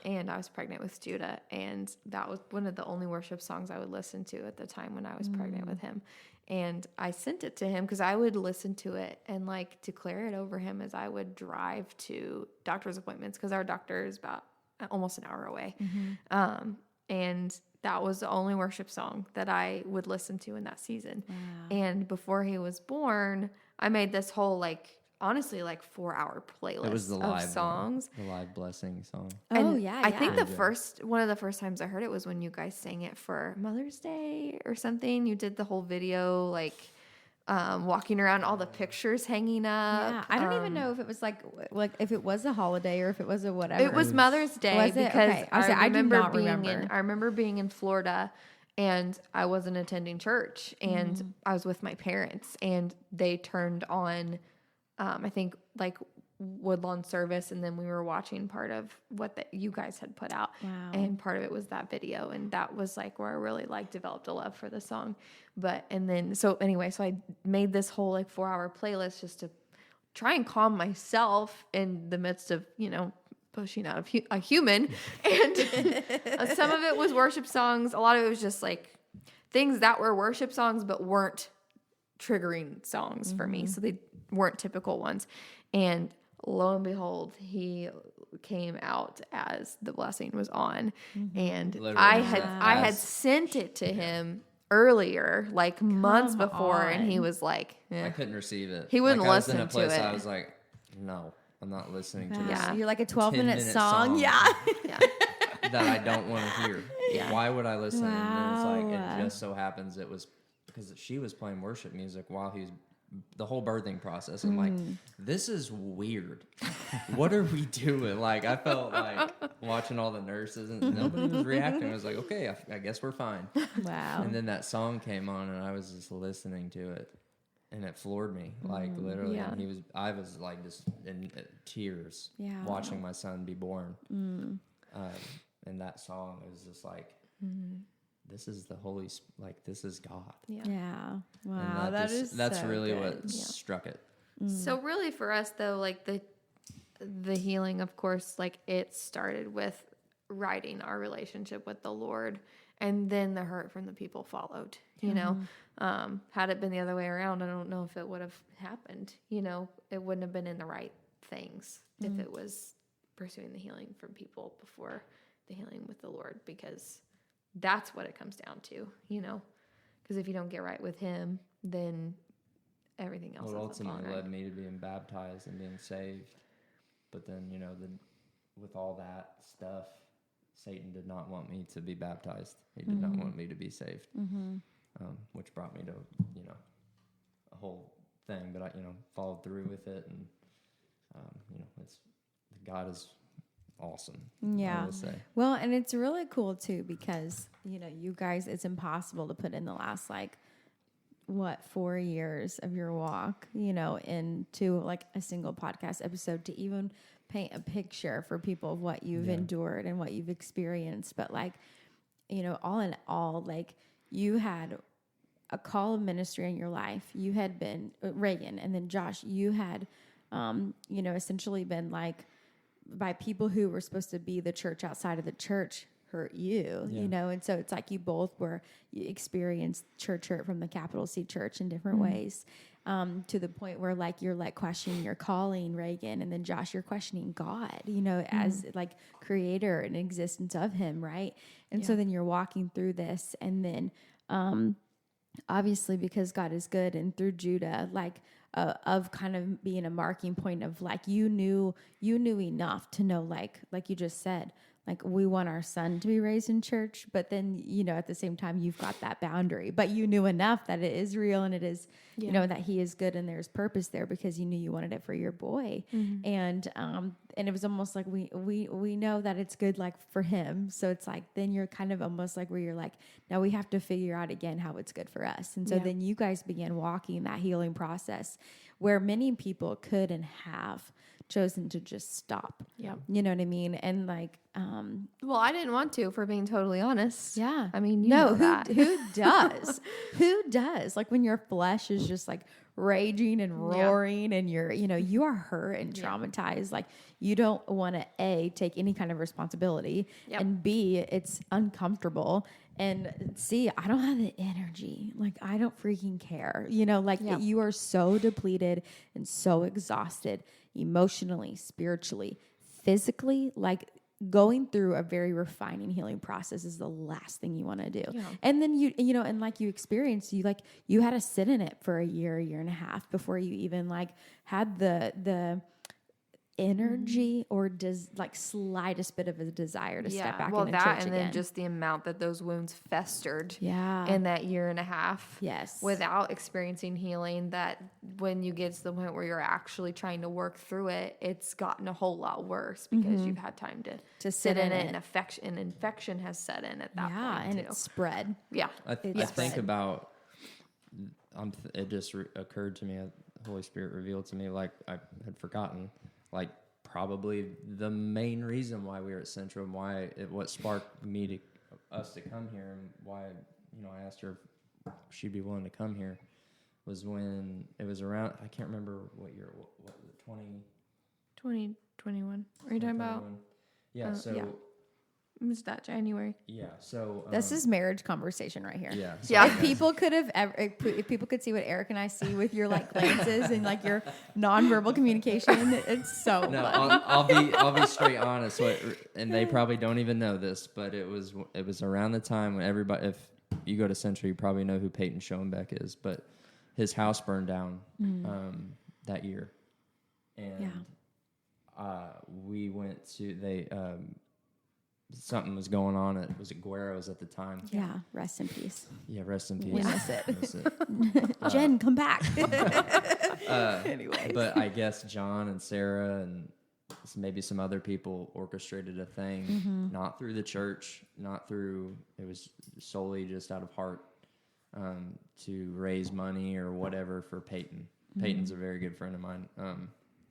and I was pregnant with Judah, and that was one of the only worship songs I would listen to at the time when I was pregnant with him. And I sent it to him because I would listen to it and like declare it over him as I would drive to doctor's appointments, because our doctor is about almost an hour away. And that was the only worship song that I would listen to in that season. Wow. And before he was born, I made this whole, like, honestly, like 4-hour playlist It was the of songs. The live blessing song. And I think one of the first times I heard it was when you guys sang it for Mother's Day or something. You did the whole video, like, walking around, all the pictures hanging up. Yeah, I don't even know if it was like if it was a holiday or if it was a whatever. It was Mother's Day because okay. I remember being in Florida, and I wasn't attending church, and I was with my parents, and they turned on, I think, like Woodlawn service, and then we were watching part of what you guys had put out. Wow. And part of it was that video, and that was like where I really like developed a love for the song. So I made this whole like 4-hour playlist just to try and calm myself in the midst of, pushing out a human. And some of it was worship songs. A lot of it was just like things that were worship songs but weren't triggering songs for me. So they weren't typical ones. And lo and behold, he came out as The Blessing was on. And Literally, I had sent it to him earlier, like months before, and he was like, I couldn't receive it. He wouldn't I was listen in a to place it. I was like, no, I'm not listening to this. Yeah. You're like a 12-minute 10-minute song. Yeah. that I don't want to hear. Yeah. Why would I listen? And then it's like, Wow. it just so happens it was because she was playing worship music while he's the whole birthing process. I'm like, this is weird. What are we doing? Like, I felt like watching all the nurses and nobody was reacting. I was like, okay, I guess we're fine. Wow. And then that song came on and I was just listening to it. And it floored me, like literally. Yeah. And I was like just in tears Yeah. watching my son be born. And that song was just like, this is the this is God. Yeah. Yeah. And Wow. that's so really good. what struck it. So really for us though, like the healing, of course, like it started with righting our relationship with the Lord, and then the hurt from the people followed, you know. Had it been the other way around, I don't know if it would have happened, it wouldn't have been in the right things if it was pursuing the healing from people before the healing with the Lord, because that's what it comes down to, because if you don't get right with him, then everything else What is ultimately upon, right? led me to being baptized and being saved. But then, with all that stuff, Satan did not want me to be baptized. He did not want me to be saved, which brought me to, a whole thing. But I, followed through with it, and God is awesome. Yeah. I will say. Well, and it's really cool too because, you guys, it's impossible to put in the last 4 years of your walk, into like a single podcast episode to even paint a picture for people of what you've endured and what you've experienced. But all in all, you had a call of ministry in your life. You had been Reagan, and then Josh, you had, essentially been by people who were supposed to be the church outside of the church hurt you, and so it's like you both you experienced church hurt from the capital C church in different ways, to the point where you're questioning your calling, Reagan, and then Josh, you're questioning God, as creator and existence of him, right? And so then you're walking through this, and then obviously because God is good, and through Judah, of kind of being a marking point of you knew enough to know, like you just said, we want our son to be raised in church, but then, at the same time, you've got that boundary, but you knew enough that it is real and it is, that he is good and there's purpose there because you knew you wanted it for your boy. And it was almost like we know that it's good, for him. So it's then you're kind of almost where you're now we have to figure out again how it's good for us. And so then you guys began walking that healing process where many people could and have chosen to just stop. Yeah. You know what I mean? And Well, I didn't want to, for being totally honest. yeah. I mean, you know that. Who does? Who does? When your flesh is just raging and roaring and you're, you are hurt and traumatized. You don't want to A, take any kind of responsibility, and B, it's uncomfortable, and C, I don't have the energy. I don't freaking care. You are so depleted and so exhausted emotionally, spiritually, physically, going through a very refining healing process is the last thing you want to do. Yeah. And then and you experienced, you had to sit in it for a year and a half before you even had the energy or slightest bit of a desire to step back into church and again. then just the amount that those wounds festered Yeah. in that year and a half. Yes. Without experiencing healing, that when you get to the point where you're actually trying to work through it, it's gotten a whole lot worse because you've had time to sit in it, and infection has set in at that point. Yeah, and too. it's spread. Yeah. I think about, it just occurred to me, the Holy Spirit revealed to me, I had forgotten, like probably the main reason why we were at Central and what sparked us to come here, and why, you know, I asked her if she'd be willing to come here, was when it was around, I can't remember what year, what was it, 2021. Are you talking about? 2021? Yeah, so yeah. It was that January. yeah, so This is marriage conversation right here. yeah, so Yeah. If people could have if people could see what Eric and I see with your like glances and like your nonverbal communication, it's so No, fun. I'll be straight honest. And they probably don't even know this, but it was around the time when everybody, if you go to Central, you probably know who Peyton Schoenbeck is, but his house burned down that year, and we went to something was going on at, was it Guero's at the time? Yeah, rest in peace. Yeah, rest in peace. We miss it. Miss it. Jen, come back. Anyway, But I guess John and Sarah and maybe some other people orchestrated a thing, not through the church, it was solely just out of heart, to raise money or whatever for Peyton. Peyton's a very good friend of mine.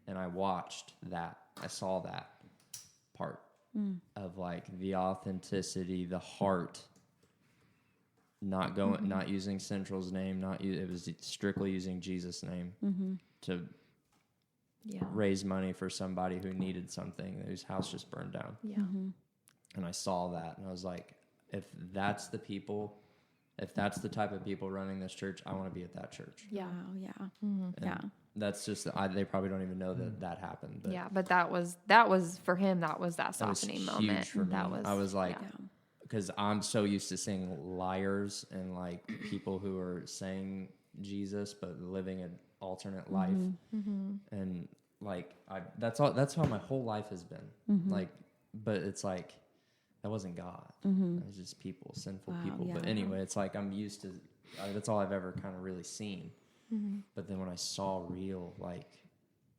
And I watched that. I saw that part of like the authenticity, the heart, not using Central's name, it was strictly using Jesus' name to raise money for somebody who needed something, whose house just burned down. Yeah. And I saw that, and I was like, if that's the type of people running this church, I want to be at that church. Yeah. wow, yeah, And yeah. that's just, they probably don't even know that happened. But Yeah, but that was for him. That was that that was softening huge moment. for me. I was like, Yeah. because I'm so used to seeing liars and like people who are saying Jesus but living an alternate life, and like that's how my whole life has been. Like, but it's like that wasn't God. It was just people, sinful Wow, people. yeah. But anyway, it's like I'm used to. That's all I've ever kind of really seen. But then when I saw real like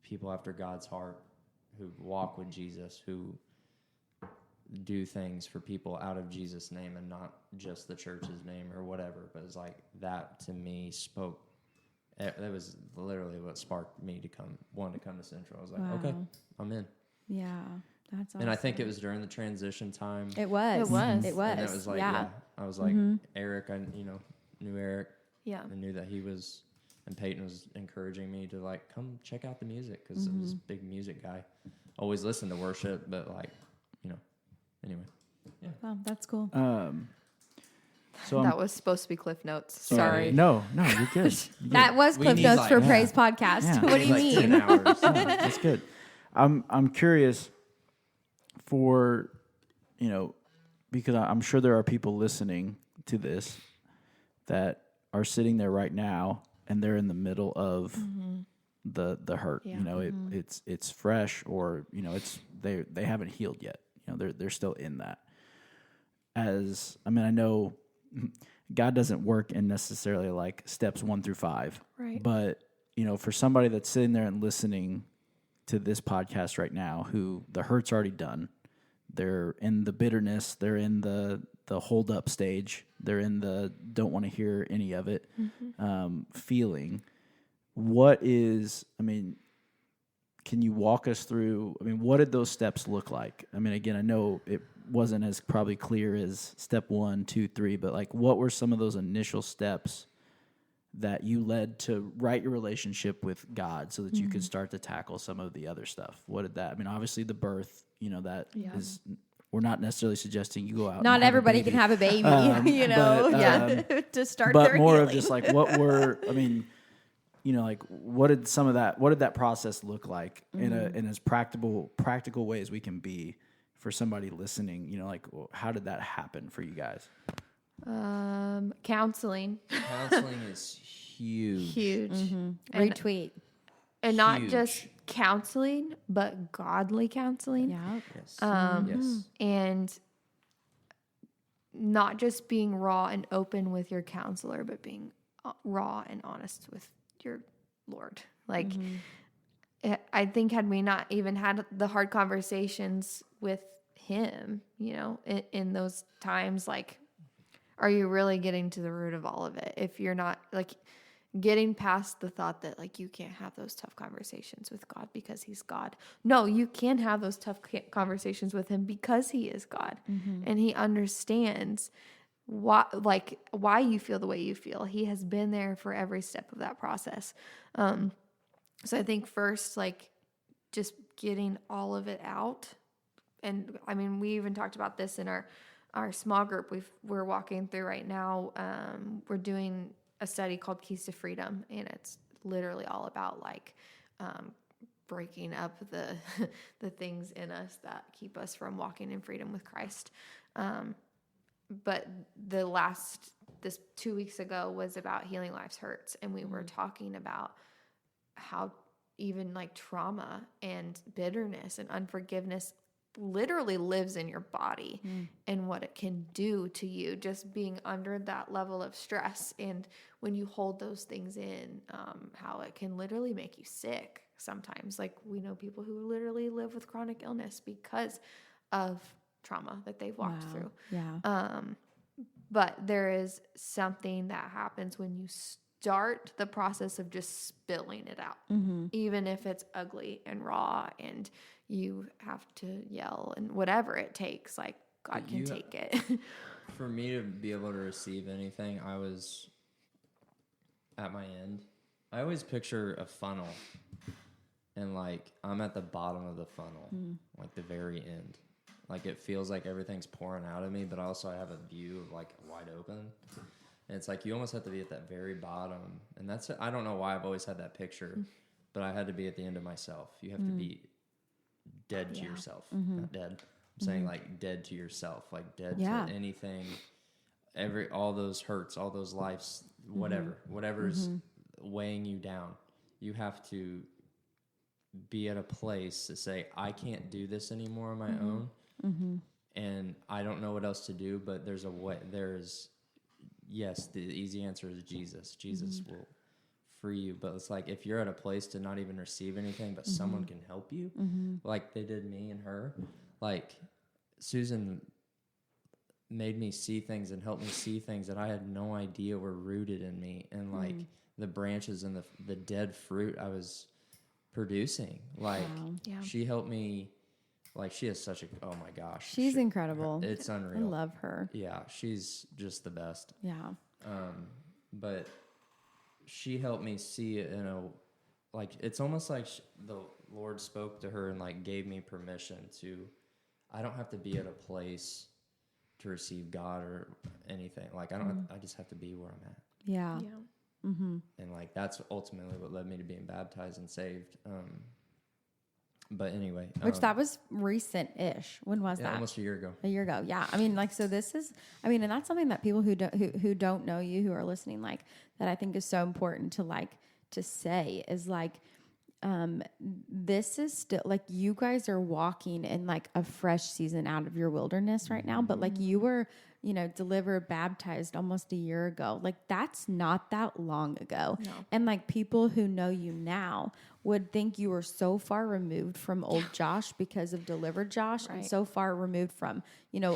people after God's heart who walk with Jesus, who do things for people out of Jesus' name and not just the church's name or whatever, but it's like that to me spoke. That was literally what sparked me to want to come to Central. I was like, okay, Wow. I'm in. Yeah, that's awesome. And I think it was during the transition time. It was. It was. It was. And it was like, yeah. yeah. I was like, Eric, I knew Eric. Yeah. I knew that he was, and Peyton was encouraging me to like, come check out the music, because I was a big music guy. Always listened to worship, but like, anyway. Yeah. Wow, that's cool. So That was supposed to be Cliff Notes. Sorry. Sorry. No, you're good. You're good. That was We Cliff need, Notes like, for yeah. Praise podcast. Yeah. What do you Like mean? 10 hours. That's good. I'm curious for, because I'm sure there are people listening to this that are sitting there right now and they're in the middle of the hurt. Yeah. It's fresh, or they haven't healed yet. They're still in that. I know God doesn't work in necessarily like steps 1 through 5. Right. But, for somebody that's sitting there and listening to this podcast right now, who the hurt's already done, they're in the bitterness, they're in the hold up stage, they're in the don't want to hear any of it feeling. Can you walk us through, what did those steps look like? Again, I know it wasn't as probably clear as step 1, 2, 3, but like what were some of those initial steps that you led to right your relationship with God so that you could start to tackle some of the other stuff? What did that, obviously the birth, that is, we're not necessarily suggesting you go out. Not everybody can have a baby, to start but their more healing. of just like what were, like what did that process look like in as practical ways we can be for somebody listening, how did that happen for you guys? Counseling. Counseling is huge. Huge. And, Retweet. and not Huge. just counseling, but godly counseling. Yeah. Yes. Yes. And not just being raw and open with your counselor, but being raw and honest with your Lord. Like, I think had we not even had the hard conversations with him, in those times, like, are you really getting to the root of all of it? If you're not, like, getting past the thought that like you can't have those tough conversations with God because he's God. No, you can have those tough conversations with him because he is God. And he understands why you feel the way you feel. He has been there for every step of that process. So I think first, like, just getting all of it out. And I mean, we even talked about this in our small group we're walking through right now. We're doing a study called Keys to Freedom, and it's literally all about like breaking up the things in us that keep us from walking in freedom with Christ. But this 2 weeks ago was about healing life's hurts, and we were talking about how even like trauma and bitterness and unforgiveness literally lives in your body and what it can do to you just being under that level of stress. And when you hold those things in, how it can literally make you sick sometimes. Like we know people who literally live with chronic illness because of trauma that they've walked through. Yeah. But there is something that happens when you start the process of just spilling it out, even if it's ugly and raw and you have to yell and whatever it takes, like God can take it. For me to be able to receive anything, I was at my end. I always picture a funnel, and like I'm at the bottom of the funnel, like the very end. Like it feels like everything's pouring out of me, but also I have a view of like wide open. And it's like you almost have to be at that very bottom. And I don't know why I've always had that picture, but I had to be at the end of myself. You have to be dead to yourself. Not dead. I'm saying like dead to yourself, like dead to anything, all those hurts, all those lives, whatever's weighing you down. You have to be at a place to say, I can't do this anymore on my own. And I don't know what else to do, but there's a way. Yes, the easy answer is Jesus. Jesus will free you. But it's like if you're at a place to not even receive anything, but someone can help you, like they did me and her. Like Susan made me see things and helped me see things that I had no idea were rooted in me. And like the branches and the dead fruit I was producing. Like she helped me. Like she has such oh my gosh. She's incredible. It's unreal. I love her. Yeah, she's just the best. Yeah. But she helped me see it like it's almost like the Lord spoke to her and like gave me permission I don't have to be at a place to receive God or anything. Like I just have to be where I'm at. Yeah. And like that's ultimately what led me to being baptized and saved. But anyway, which that was recent-ish. When was that? Almost a year ago. A year ago, yeah. I mean, like, so this is, and that's something that people who don't know you, who are listening, like, that I think is so important to say is like, this is still like you guys are walking in like a fresh season out of your wilderness right now, but like you were, delivered, baptized almost a year ago. Like that's not that long ago. No. And like people who know you now would think you were so far removed from old Josh because of delivered Josh, and so far removed from,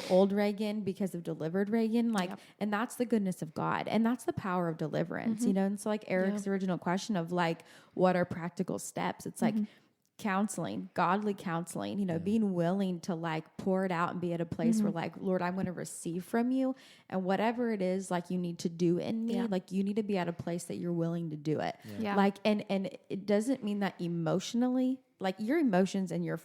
old Regan because of delivered Regan. Like, and that's the goodness of God. And that's the power of deliverance, and so like Eric's original question of like, what are practical steps? It's like, counseling, godly counseling, being willing to like pour it out and be at a place where like, Lord, I'm going to receive from you, and whatever it is like you need to do in me, like you need to be at a place that you're willing to do it. Like, and it doesn't mean that emotionally, like your emotions and your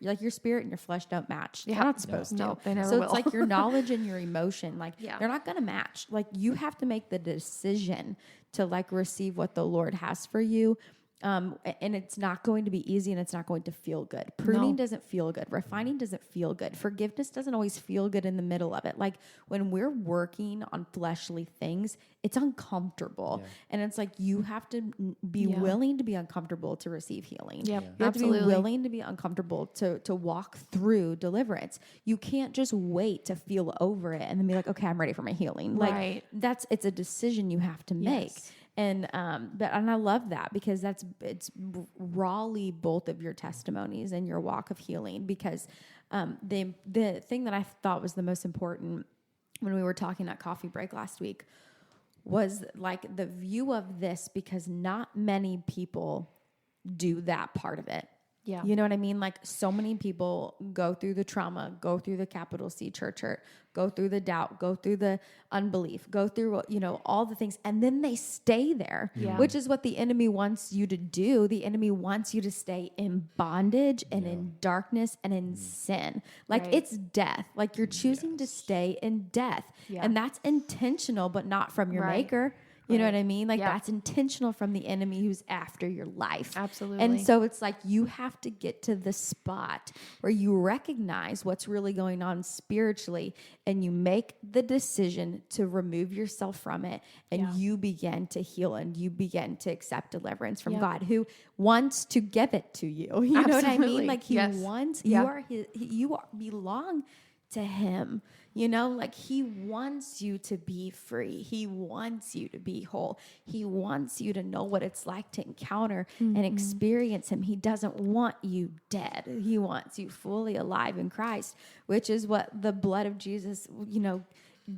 like your spirit and your flesh don't match. They're not supposed to. They never so will. It's like your knowledge and your emotion, like they're not going to match. Like you have to make the decision to like receive what the Lord has for you. And it's not going to be easy, and it's not going to feel good. Pruning doesn't feel good. Refining doesn't feel good. Forgiveness doesn't always feel good in the middle of it. Like when we're working on fleshly things, it's uncomfortable. And it's like you have to be willing to be uncomfortable to receive healing. You have to be willing to be uncomfortable to walk through deliverance. You can't just wait to feel over it and then be like, okay, I'm ready for my healing. Like it's a decision you have to make. And I love that because it's rawly both of your testimonies and your walk of healing, because the thing that I thought was the most important when we were talking at coffee break last week was like the view of this, because not many people do that part of it. Yeah. You know what I mean? Like, so many people go through the trauma, go through the capital C church hurt, go through the doubt, go through the unbelief, go through, you know, all the things. And then they stay there, Yeah. which is what the enemy wants you to do. The enemy wants you to stay in bondage and in darkness and in sin. Like, Right. it's death. Like, you're choosing to stay in death. Yeah. And that's intentional, but not from your Right. maker. You know Right. what I mean? Like, Yeah. that's intentional from the enemy who's after your life. Absolutely. And so it's like you have to get to the spot where you recognize what's really going on spiritually, and you make the decision to remove yourself from it, and you begin to heal, and you begin to accept deliverance from God, who wants to give it to you. You know what I mean? Absolutely. Like, he Yes. wants, Yeah. you belong to him. You know, like, he wants you to be free. He wants you to be whole. He wants you to know what it's like to encounter and experience him. He doesn't want you dead. He wants you fully alive in Christ, which is what the blood of Jesus, you know,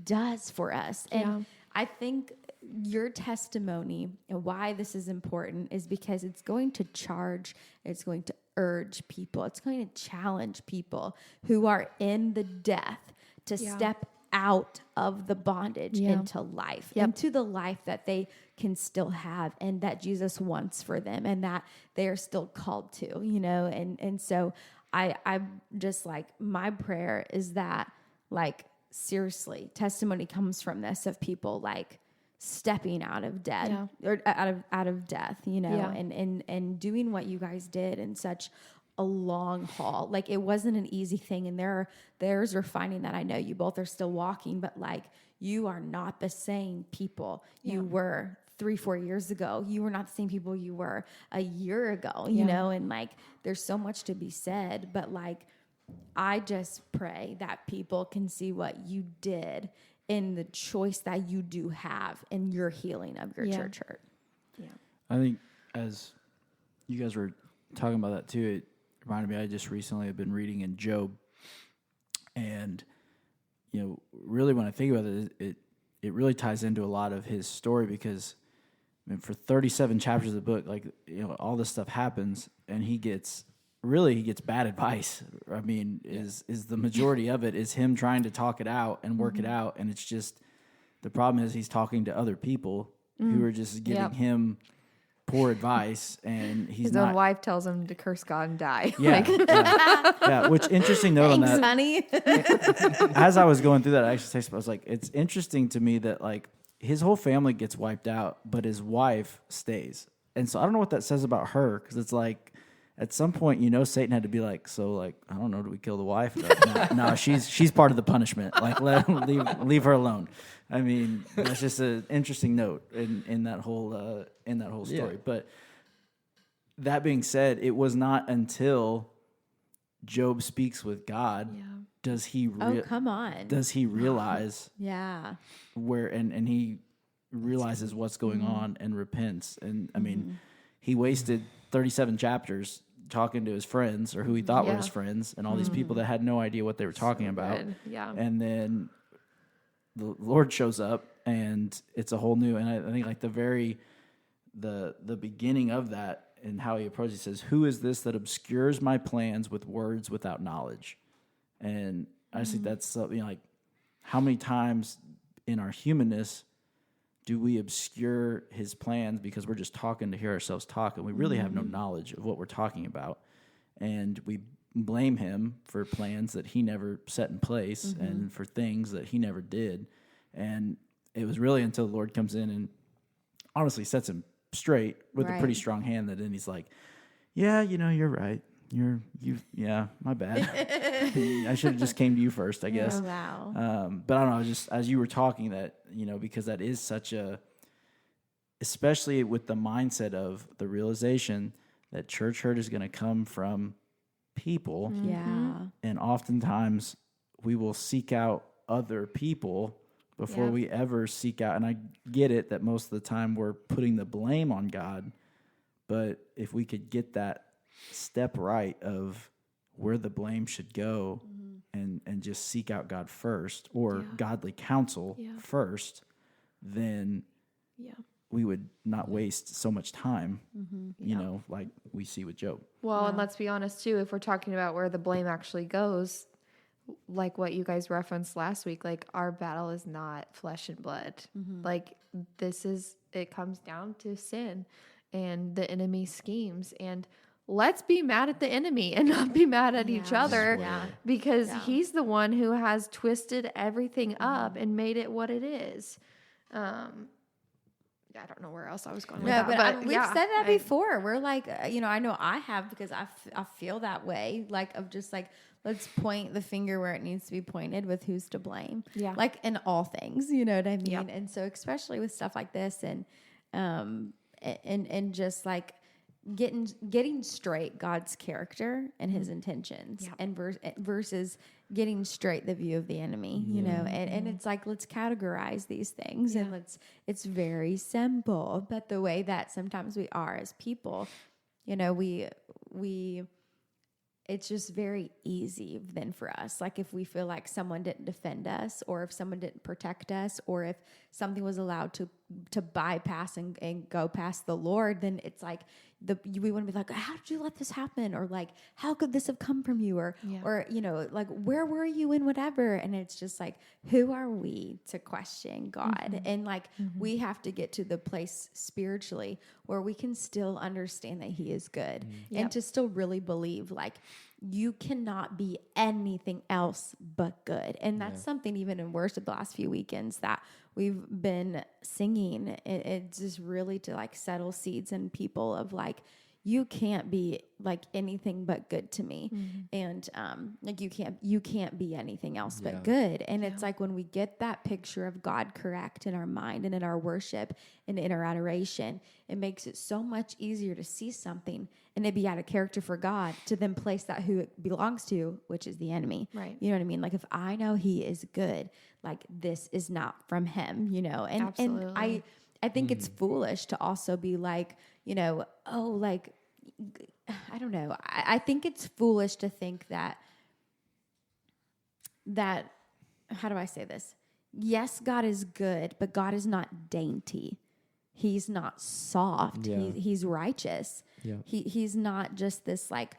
does for us. And I think your testimony and why this is important is because it's going to charge, it's going to urge people, it's going to challenge people who are in the death to step out of the bondage into life, into the life that they can still have, and that Jesus wants for them, and that they are still called to, you know? And so I'm just like, my prayer is that, like, seriously, testimony comes from this, of people like stepping out of death or out of death, you know, and doing what you guys did in such a long haul. Like, it wasn't an easy thing. And there's refining that I know you both are still walking, but like, you are not the same people you were 3-4 years ago. You were not the same people you were a year ago, you know? And like, there's so much to be said, but like, I just pray that people can see what you did in the choice that you do have in your healing of your church hurt. Yeah. I think as you guys were talking about that too, it reminded me, I just recently have been reading in Job, and, you know, really when I think about it, it really ties into a lot of his story, because I mean, for 37 chapters of the book, like, you know, all this stuff happens, and he gets bad advice. I mean, is the majority of it is him trying to talk it out and work it out, and it's just, the problem is he's talking to other people who are just giving him poor advice, and he's His not. own wife tells him to curse God and die. Yeah, yeah. Which, interesting note on that. Honey. As I was going through that, I actually texted, I was like, it's interesting to me that like his whole family gets wiped out, but his wife stays. And so I don't know what that says about her, because it's like, at some point, you know, Satan had to be like, so like, I don't know, do we kill the wife? Like, no, she's part of the punishment. Like, leave her alone. I mean, that's just an interesting note in that whole story. Yeah. But that being said, it was not until Job speaks with God does he Come on. does he realize where and he realizes what's going on and repents. And I mean, he wasted 37 chapters talking to his friends, or who he thought were his friends, and all these people that had no idea what they were talking about. Good. Yeah. And then the Lord shows up, and it's a whole new, and I think like the beginning of that and how he approaches, he says, "Who is this that obscures my plans with words without knowledge?" And I just think that's something, like, how many times in our humanness do we obscure his plans because we're just talking to hear ourselves talk, and we really have no knowledge of what we're talking about, and we blame him for plans that he never set in place and for things that he never did. And it was really until the Lord comes in and honestly sets him straight with a pretty strong hand, that then he's like, yeah, you know, you're right. Yeah, my bad. I should have just came to you first, I guess. Oh, wow. But I don't know, just as you were talking, that, you know, because that is such a, especially with the mindset of the realization that church hurt is going to come from people. Yeah. And oftentimes we will seek out other people before we ever seek out. And I get it that most of the time we're putting the blame on God, but if we could get that step right of where the blame should go, and just seek out God first, or godly counsel first, then we would not waste so much time, you know, like we see with Job. Well, and let's be honest too, if we're talking about where the blame actually goes, like what you guys referenced last week, like our battle is not flesh and blood. Like it comes down to sin and the enemy schemes, and let's be mad at the enemy and not be mad at each other, because he's the one who has twisted everything up and made it what it is. I don't know where else I was going with that. But we've said that before. We're like, you know, I know I have, because I feel that way, like of just like, let's point the finger where it needs to be pointed with who's to blame. Yeah. Like in all things, you know what I mean? Yep. And so especially with stuff like this and just like getting straight God's character and his intentions and versus getting straight the view of the enemy, you know, and it's like, let's categorize these things and it's very simple, but the way that sometimes we are as people, you know, we it's just very easy then for us. Like if we feel like someone didn't defend us, or if someone didn't protect us, or if something was allowed to bypass and go past the Lord, then it's like we want to be like, how did you let this happen? Or like, how could this have come from you? Or, you know, like, where were you in whatever? And it's just like, who are we to question God? And like, we have to get to the place spiritually where we can still understand that he is good and to still really believe like you cannot be anything else but good. And that's something even in worship the last few weekends that we've been singing. It's just really to like settle seeds in people of like, you can't be like anything but good to me. And like you can't be anything else but good. And it's like when we get that picture of God correct in our mind and in our worship and in our adoration, it makes it so much easier to see something and it be out of character for God to then place that who it belongs to, which is the enemy. Right. You know what I mean? Like if I know he is good, like this is not from him, you know? And I think it's foolish to also be like, you know, oh, like, I don't know. I think it's foolish to think that, how do I say this? Yes, God is good, but God is not dainty. He's not soft. Yeah. He's righteous. Yeah. He's not just this like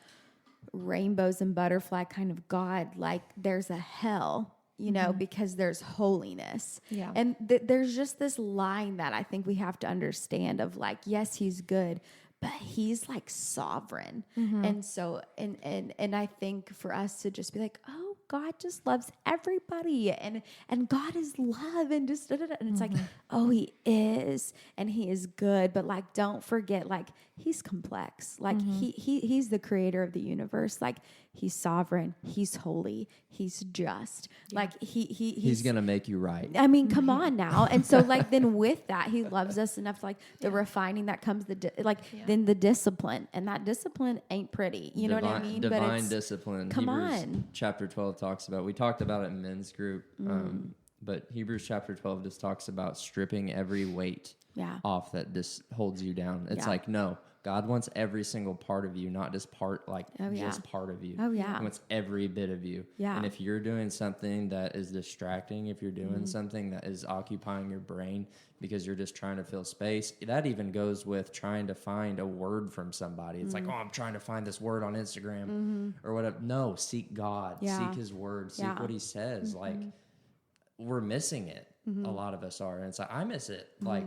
rainbows and butterfly kind of God. Like there's a hell, you know, because there's holiness. Yeah. And there's just this line that I think we have to understand of like, yes, he's good, but he's like sovereign. And so, and I think for us to just be like, oh, God just loves everybody and God is love and just, and it's like, oh, he is, and he is good. But like, don't forget, like he's complex. Like he's the creator of the universe. Like he's sovereign. He's holy. He's just. Yeah. Like he's going to make you right. I mean, come on now. And so like, then with that, he loves us enough to like the refining that comes, then the discipline, and that discipline ain't pretty. You know what I mean? Divine discipline. Come Hebrews on. Chapter 12 talks about, we talked about it in men's group, but Hebrews chapter 12 just talks about stripping every weight off that just holds you down. It's like, no, God wants every single part of you, not just part of you. Oh, yeah. He wants every bit of you. Yeah. And if you're doing something that is distracting, if you're doing something that is occupying your brain because you're just trying to fill space, that even goes with trying to find a word from somebody. It's like, oh, I'm trying to find this word on Instagram or whatever. No, seek God. Yeah. Seek his word. Seek what he says. Like, we're missing it. A lot of us are. And it's like, I miss it. Like,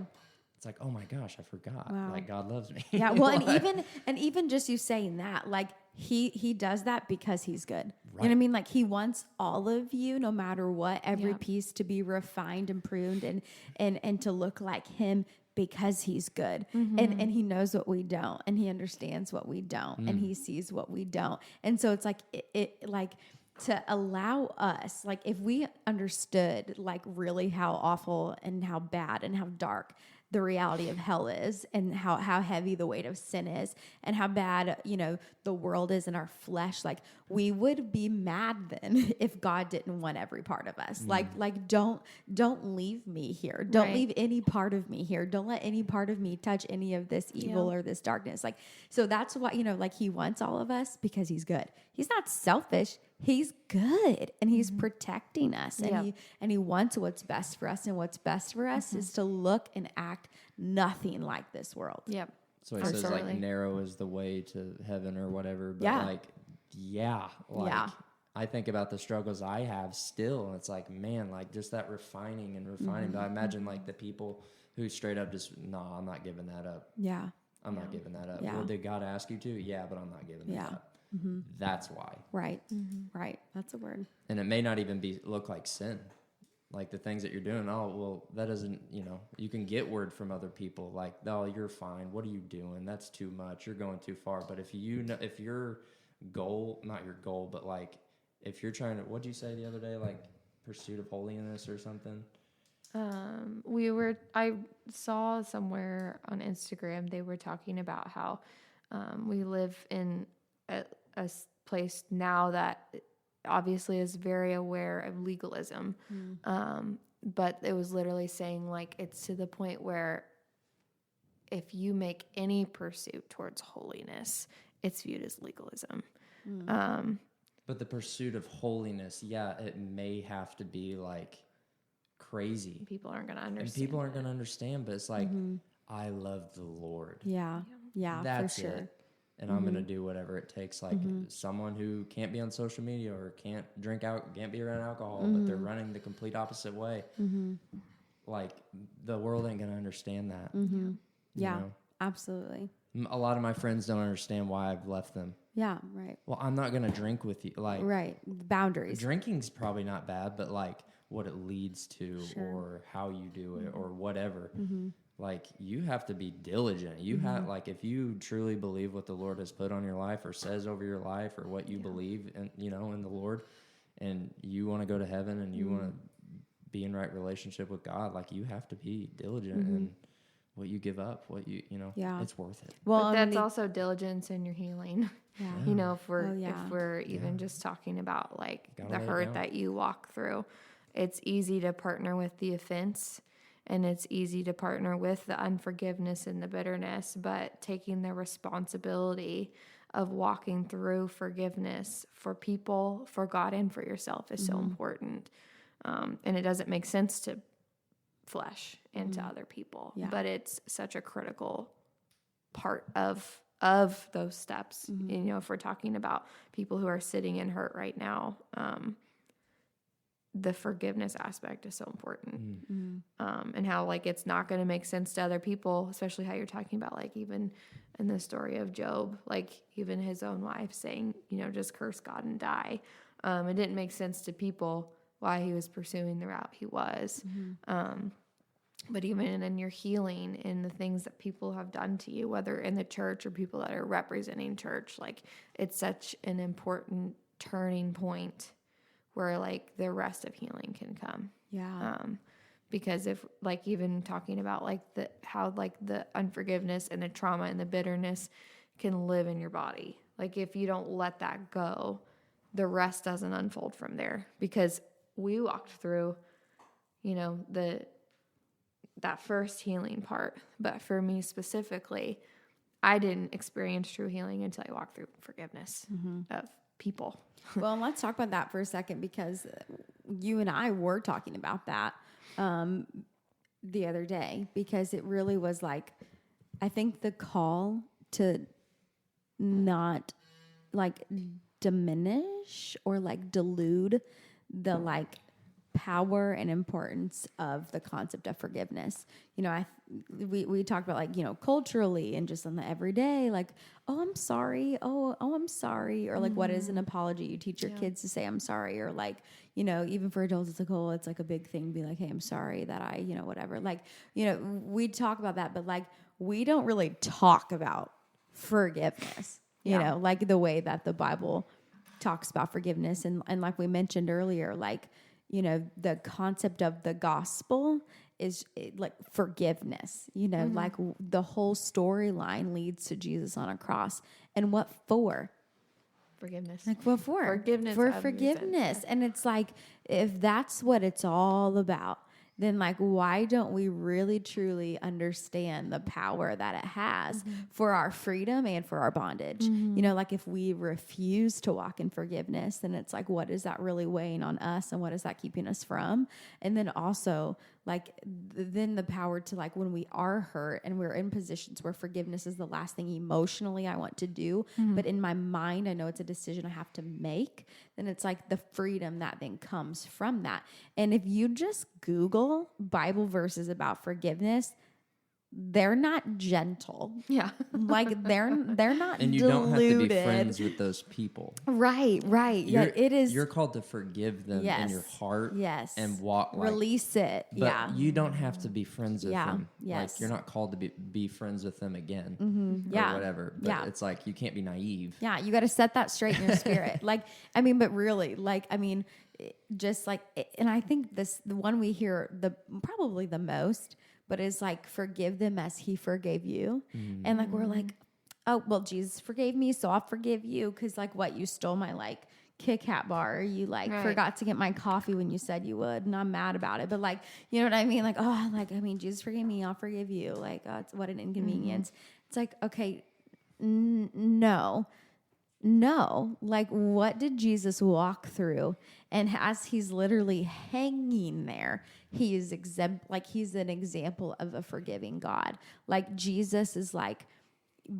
it's like, oh my gosh, I forgot. Wow. Like God loves me. Yeah. Well, and even just you saying that, like he does that because he's good. Right. You know what I mean? Like he wants all of you, no matter what, every piece to be refined and pruned and to look like him because he's good. And he knows what we don't, and he understands what we don't, and he sees what we don't. And so it's like it like to allow us, like if we understood like really how awful and how bad and how dark the reality of hell is, and how heavy the weight of sin is, and how bad, you know, the world is in our flesh, like we would be mad then if God didn't want every part of us. Like don't leave me here. Don't leave any part of me here. Don't let any part of me touch any of this evil or this darkness. Like, so that's why, you know, like he wants all of us because he's good. He's not selfish. he's good and he's protecting us Yep. and he wants what's best for us. And what's best for us is to look and act nothing like this world. Yep. So he says Absolutely. like narrow is the way to heaven or whatever. But Yeah. like, I think about the struggles I have still, and it's like, man, like just that refining and refining. But I imagine like the people who straight up just, no, I'm not giving that up. Yeah. I'm not giving that up. Yeah. Well, did God ask you to? Yeah, but I'm not giving that Yeah. up. That's why. Right. Right. That's a word. And it may not even look like sin. Like the things that you're doing, oh, well, that doesn't, you can get word from other people like, oh, you're fine. What are you doing? That's too much. You're going too far. But if if your goal, not your goal, but like if you're trying to, what'd you say the other day? Like pursuit of holiness or something? I saw somewhere on Instagram, they were talking about how we live in a place now that obviously is very aware of legalism. But it was literally saying like, it's to the point where if you make any pursuit towards holiness, it's viewed as legalism. But the pursuit of holiness, yeah, it may have to be like crazy. People aren't going to understand. And people aren't going to understand, but it's like, I love the Lord. Yeah. Yeah. That's for sure. it. And I'm going to do whatever it takes. Like someone who can't be on social media or can't can't be around alcohol, but they're running the complete opposite way. Like the world ain't going to understand that. you Yeah. know? Absolutely. A lot of my friends don't understand why I've left them. Yeah. Right. Well, I'm not going to drink with you. Like Right. Boundaries. drinking's probably not bad, but like what it leads to Sure. or how you do it or whatever. Like you have to be diligent. You have like if you truly believe what the Lord has put on your life or says over your life or what you believe in, in the Lord, and you want to go to heaven and you want to be in right relationship with God, like you have to be diligent in what you give up, what Yeah. it's worth it. Well, But and that's the- also diligence in your healing. Yeah. If we're yeah. if we're even just talking about like Gotta the lay it hurt down. that you walk through, it's easy to partner with the offense and it's easy to partner with the unforgiveness and the bitterness, but taking the responsibility of walking through forgiveness for people, for God, and for yourself is so important. And it doesn't make sense to flesh and to other people, Yeah. but it's such a critical part of those steps. If we're talking about people who are sitting in hurt right now, the forgiveness aspect is so important. And how like it's not going to make sense to other people, especially how you're talking about like even in the story of Job, like even his own wife saying, just curse God and die. It didn't make sense to people why he was pursuing the route he was. But even in your healing, in the things that people have done to you, whether in the church or people that are representing church, like it's such an important turning point where like the rest of healing can come. Yeah. Because if like even talking about like how like the unforgiveness and the trauma and the bitterness can live in your body. Like if you don't let that go, the rest doesn't unfold from there. Because we walked through, that first healing part. But for me specifically, I didn't experience true healing until I walked through forgiveness of people. Well, and let's talk about that for a second because you and I were talking about that the other day because it really was like, I think the call to not like diminish or like dilute the like power and importance of the concept of forgiveness. We talked about like, culturally and just on the everyday, like, oh, I'm sorry. Oh, I'm sorry. Or like, what is an apology? You teach your kids to say, I'm sorry. Or like, even for adults, it's like, oh, it's like a big thing to be like, hey, I'm sorry that I, whatever. Like, we talk about that, but like, we don't really talk about forgiveness, like the way that the Bible talks about forgiveness. And like we mentioned earlier, like, the concept of the gospel is like forgiveness, like the whole storyline leads to Jesus on a cross. And what for? Forgiveness. Like what for? Forgiveness For of your forgiveness. sins. And it's like, if that's what it's all about, then like, why don't we really truly understand the power that it has for our freedom and for our bondage? You know, like if we refuse to walk in forgiveness, then it's like, what is that really weighing on us, and what is that keeping us from? And then also like then the power to like when we are hurt and we're in positions where forgiveness is the last thing emotionally I want to do, but in my mind I know it's a decision I have to make, then it's like the freedom that then comes from that. And if you just Google Bible verses about forgiveness, they're not gentle. Yeah. Like they're not And you diluted. don't have to be friends with those people. Right. Yeah, it is. You're called to forgive them in your heart. Yes. And walk like, release it. but Yeah. you don't have to be friends with them. Yes. Like you're not called to be friends with them again. Yeah. Or whatever. But it's like you can't be naive. Yeah, you got to set that straight in your spirit. Like, I mean, but really, like, I mean, just like, and I think the one we hear probably the most, but is like, forgive them as he forgave you. And like, we're like, oh, well, Jesus forgave me, so I'll forgive you. Cause like what, you stole my like Kit Kat bar, or you like forgot to get my coffee when you said you would, and I'm mad about it. But like, you know what I mean? Like, oh, like, I mean, Jesus forgave me, I'll forgive you. Like, it's what an inconvenience. It's like, okay, no, like what did Jesus walk through? And as he's literally hanging there, he is like he's an example of a forgiving God. Like Jesus is like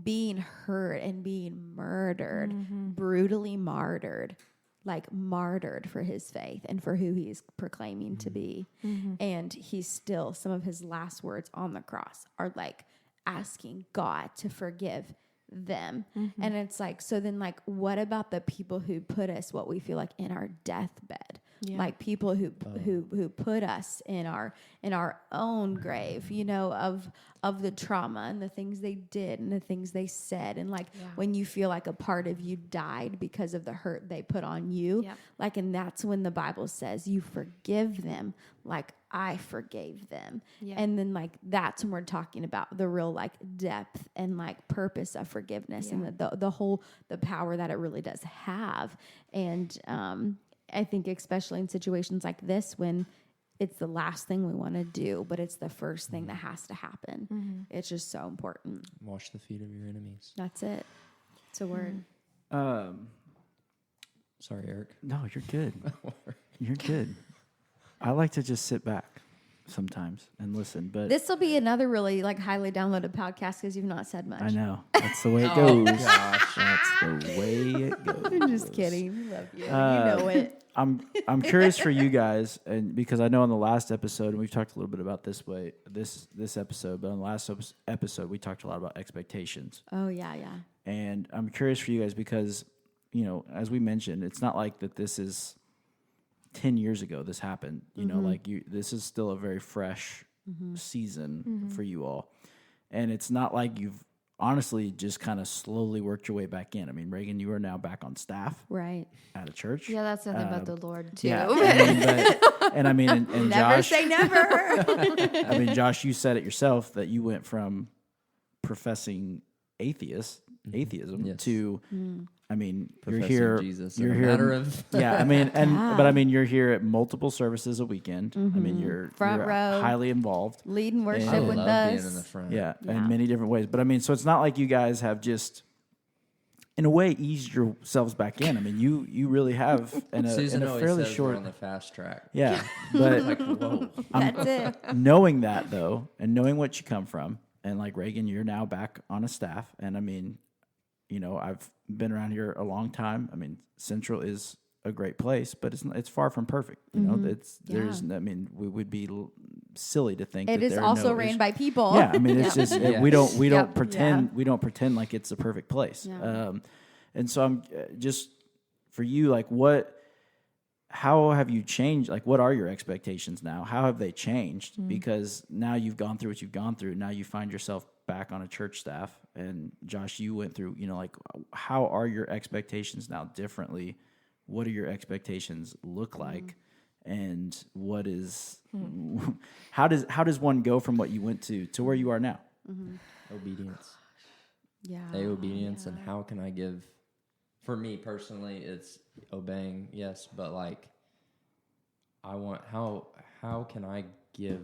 being hurt and being murdered, brutally martyred, like martyred for his faith and for who he's proclaiming to be. And he's still, some of his last words on the cross are like asking God to forgive them. And it's like, so then like, what about the people who put us, what we feel like, in our deathbed? Like people who put us in our own grave, you know, of the trauma and the things they did and the things they said. And like when you feel like a part of you died because of the hurt they put on you, like, and that's when the Bible says you forgive them like I forgave them. And then like, that's when we're talking about the real like depth and like purpose of forgiveness and the power that it really does have. And, I think especially in situations like this, when it's the last thing we want to do, but it's the first thing that has to happen. It's just so important. Wash the feet of your enemies. That's it. It's a word. Sorry, Eric. No, you're good. You're good. I like to just sit back sometimes and listen, but This will be another really like highly downloaded podcast because you've not said much. I know that's the way it goes. Gosh. That's the way it goes. I'm just kidding. We love you. You know it. I'm curious for you guys, and because I know on the last episode, and we've talked a little bit about this episode, but on the last episode we talked a lot about expectations. Oh yeah. And I'm curious for you guys because, you know, as we mentioned, it's not like that this is 10 years ago this happened. You know, like this is still a very fresh season for you all. And it's not like you've honestly just kind of slowly worked your way back in. I mean, Reagan, you are now back on staff Right. at a church. Yeah, that's nothing but the Lord too. Yeah, I mean, and Never Josh, say never. I mean, Josh, you said it yourself that you went from professing atheism Yes. to, I mean, you're Professing here. Jesus You're in a here. matter of Yeah, I mean, but I mean, you're here at multiple services a weekend. I mean, you're Front row. highly involved. Leading worship I with love us. being in the front. Yeah, Yeah. in many different ways. But I mean, so it's not like you guys have just, in a way, eased yourselves back in. I mean, you really have in Susan a always fairly says short. we're on the fast track. Yeah, but Like, whoa. That's it. knowing that though, and knowing what you come from, and like Reagan, you're now back on a staff, and I mean, you know, I've been around here a long time. I mean, Central is a great place, but it's far from perfect. You know, there's. I mean, we would be silly to think It that is there are also no ran issues. by people. Yeah, I mean, it's just we don't Yep. pretend we don't pretend like it's a perfect place. Yeah. And so I'm just for you, like how have you changed? Like, what are your expectations now? How have they changed? Because now you've gone through what you've gone through. Now you find yourself back on a church staff. And Josh, you went through, you know, like, how are your expectations now differently? What do your expectations look like? And what is, how does one go from what you went to where you are now? Obedience. Yeah. Obedience, and how can I give? For me personally, it's obeying, yes, but like I want how can I give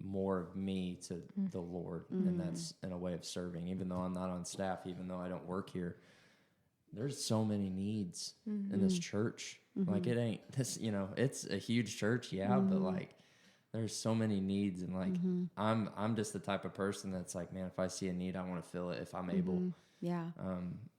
more of me to the Lord, and that's in a way of serving. Even though I'm not on staff, even though I don't work here, there's so many needs in this church. Like it ain't this, it's a huge church, but like there's so many needs, and like I'm just the type of person that's like, man, if I see a need, I want to fill it if I'm able. Yeah.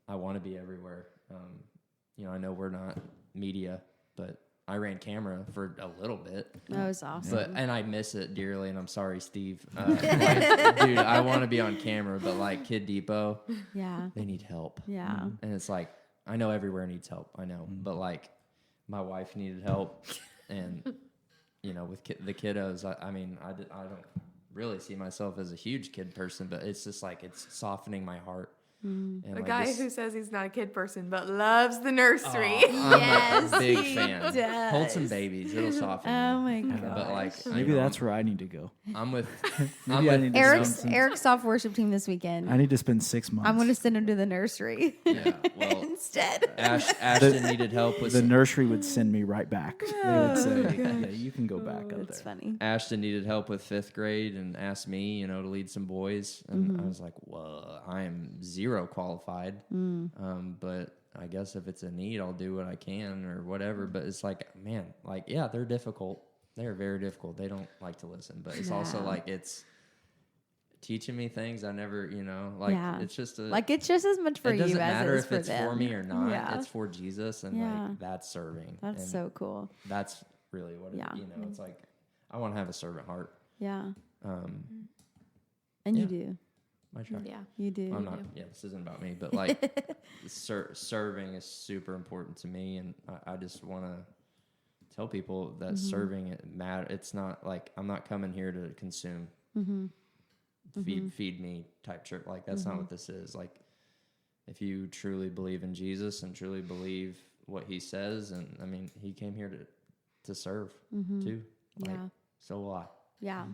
I want to be everywhere. I know we're not media, but I ran camera for a little bit. That was awesome. And I miss it dearly, and I'm sorry, Steve. Dude, I want to be on camera, but like Kid Depot, they need help. Yeah. And it's like, I know everywhere needs help. I know. But like, my wife needed help. And, with the kiddos, I don't really see myself as a huge kid person, but it's just like, it's softening my heart. And A guy who says he's not a kid person but loves the nursery. I'm a big fan. does. Hold some babies; it'll soften. Oh me. my god! But like, Maybe that's where I need to go. I'm with. Maybe I need to Eric's soft worship team this weekend. I need to spend 6 months. I'm going to send him to the nursery instead. Ashton needed help with the nursery would send me right back. They would say, "Yeah, you can go back up That's there." funny. Ashton needed help with 5th grade and asked me, to lead some boys, and I was like, "Well, I am zero qualified, but I guess if it's a need, I'll do what I can or whatever." But it's like, man, like, yeah, they're difficult. They're very difficult. They don't like to listen, but it's also like it's teaching me things I never, it's just it's just as much for you as it is for them. It doesn't matter if it's for me or not. Yeah. It's for Jesus, and like that's serving. That's and so cool. That's really what it's like. I want to have a servant heart. Yeah. And you do. I try. Yeah. You do. I'm not. Yeah, this isn't about me, but like serving is super important to me, and I just want to tell people that serving it matter. It's not like I'm not coming here to consume, feed me type church. Like that's not what this is. Like if you truly believe in Jesus and truly believe what He says, and I mean, He came here to serve too. Like, so will I. Yeah.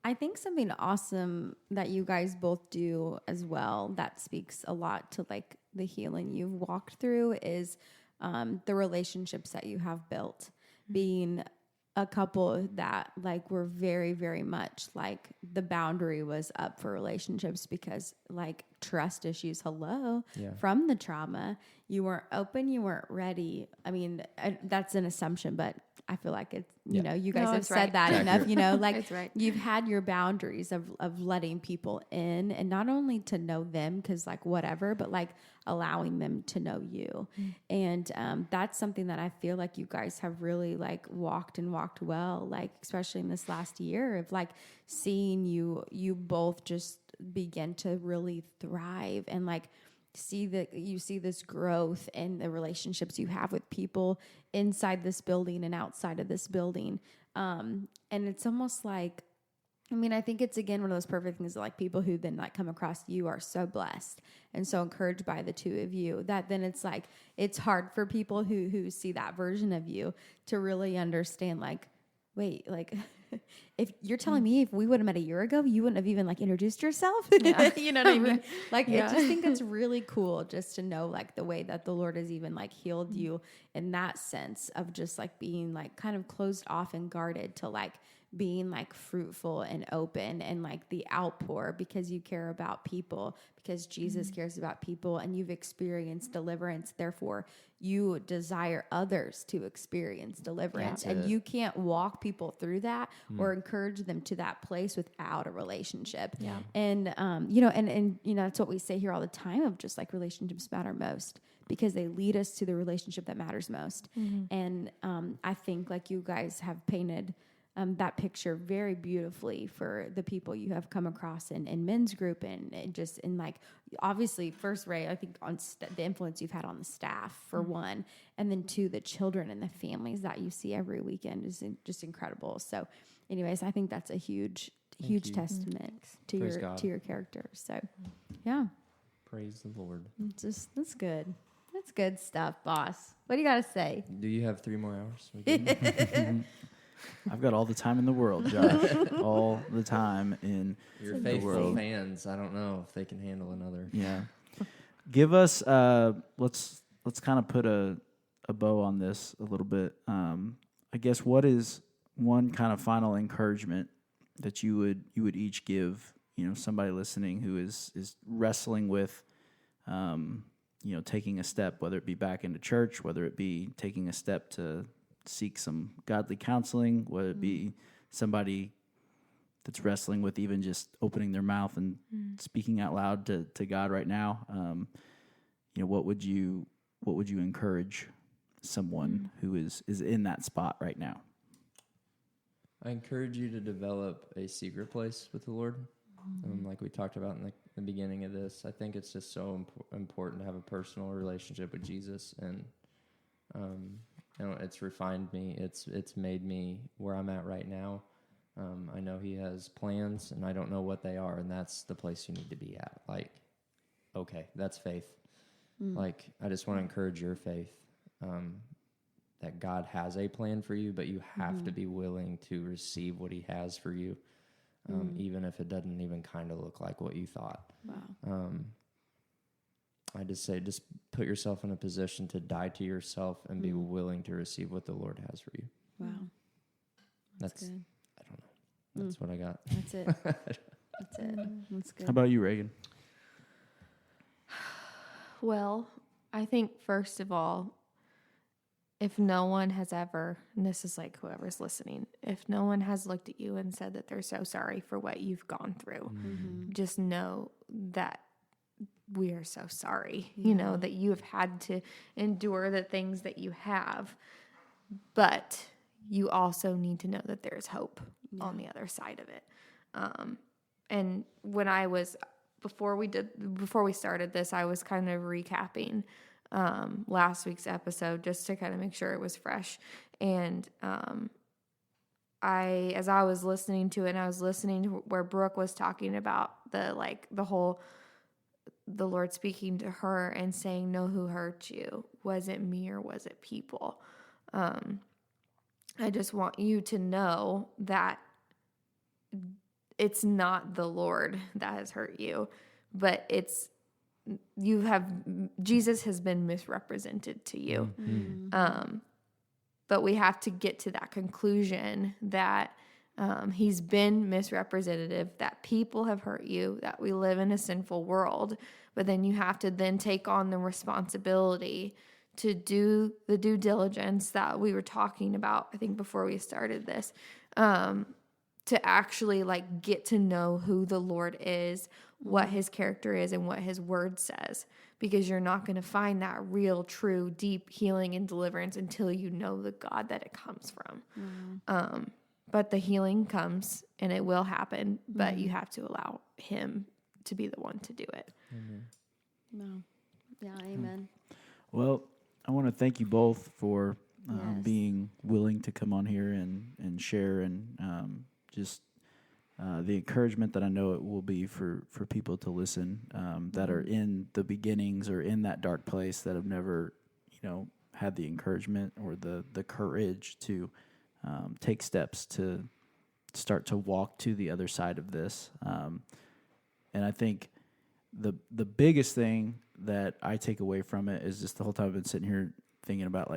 I think something awesome that you guys both do as well that speaks a lot to like the healing you've walked through is the relationships that you have built. Being a couple that like were very, very much like the boundary was up for relationships because like trust issues, from the trauma. You weren't open, you weren't ready. I mean, that's an assumption, but I feel like it's, you guys have said that enough, like you've had your boundaries of letting people in and not only to know them because like whatever, but like allowing them to know you. And that's something that I feel like you guys have really like walked well, like especially in this last year of like seeing you both just begin to really thrive and like see this growth in the relationships you have with people inside this building and outside of this building. And it's almost like, I mean, I think it's again one of those perfect things that like people who then like come across you are so blessed and so encouraged by the two of you that then it's like it's hard for people who see that version of you to really understand like, wait, like if you're telling me if we would have met a year ago, you wouldn't have even like introduced yourself. You know what I mean? Like, I just think it's really cool just to know like the way that the Lord has even like healed you in that sense of just like being like kind of closed off and guarded to like being like fruitful and open and like the outpour because you care about people, because Jesus cares about people and you've experienced deliverance. Therefore, you desire others to experience deliverance and you can't walk people through that or encourage them to that place without a relationship. Yeah. And, that's what we say here all the time of just like relationships matter most because they lead us to the relationship that matters most. And I think like you guys have painted that picture very beautifully for the people you have come across in men's group and just in like, obviously first, Ray, I think on the influence you've had on the staff for one, and then two, the children and the families that you see every weekend is just incredible. So anyways, I think that's a huge testament to your character. So yeah. Praise the Lord. That's good. That's good stuff, boss. What do you got to say? Do you have 3 more hours? I've got all the time in the world, Josh. All the time in your the faithful world. fans. I don't know if they can handle another. Yeah. Give us. Let's kind of put a bow on this a little bit. I guess what is one kind of final encouragement that you would each give, somebody listening who is wrestling with, taking a step, whether it be back into church, whether it be taking a step to seek some godly counseling, whether it be somebody that's wrestling with even just opening their mouth and speaking out loud to God right now. What would you encourage someone who is in that spot right now? I encourage you to develop a secret place with the Lord. Like we talked about in the beginning of this, I think it's just so important to have a personal relationship with Jesus, and it's refined me. It's made me where I'm at right now. I know He has plans, and I don't know what they are, and that's the place you need to be at. Like, okay, that's faith. Like, I just want to encourage your faith, that God has a plan for you, but you have to be willing to receive what He has for you. Even if it doesn't even kind of look like what you thought. Wow. I just say, just put yourself in a position to die to yourself and be willing to receive what the Lord has for you. Wow. That's good. I don't know. That's what I got. That's it. That's it. That's good. How about you, Reagan? Well, I think first of all, if no one has ever, and this is like whoever's listening, if no one has looked at you and said that they're so sorry for what you've gone through, just know that we are so sorry, that you have had to endure the things that you have, but you also need to know that there's hope on the other side of it. And when before we started this, I was kind of recapping last week's episode just to kind of make sure it was fresh. And as I was listening to it, and I was listening to where Brooke was talking about the Lord speaking to her and saying, know who hurt you. Was it me or was it people? I just want you to know that it's not the Lord that has hurt you, but Jesus has been misrepresented to you. But we have to get to that conclusion that He's been misrepresentative, that people have hurt you, that we live in a sinful world. But then you have to then take on the responsibility to do the due diligence that we were talking about, I think, before we started this, to actually get to know who the Lord is, what His character is, and what His word says, because you're not going to find that real, true, deep healing and deliverance until you know the God that it comes from. But the healing comes and it will happen, but you have to allow Him to be the one to do it. No. Yeah, amen. Well, I want to thank you both for being willing to come on here and share, and just the encouragement that I know it will be for people to listen that are in the beginnings or in that dark place, that have never, had the encouragement or the courage to take steps to start to walk to the other side of this. And I think the biggest thing that I take away from it is just the whole time I've been sitting here thinking about,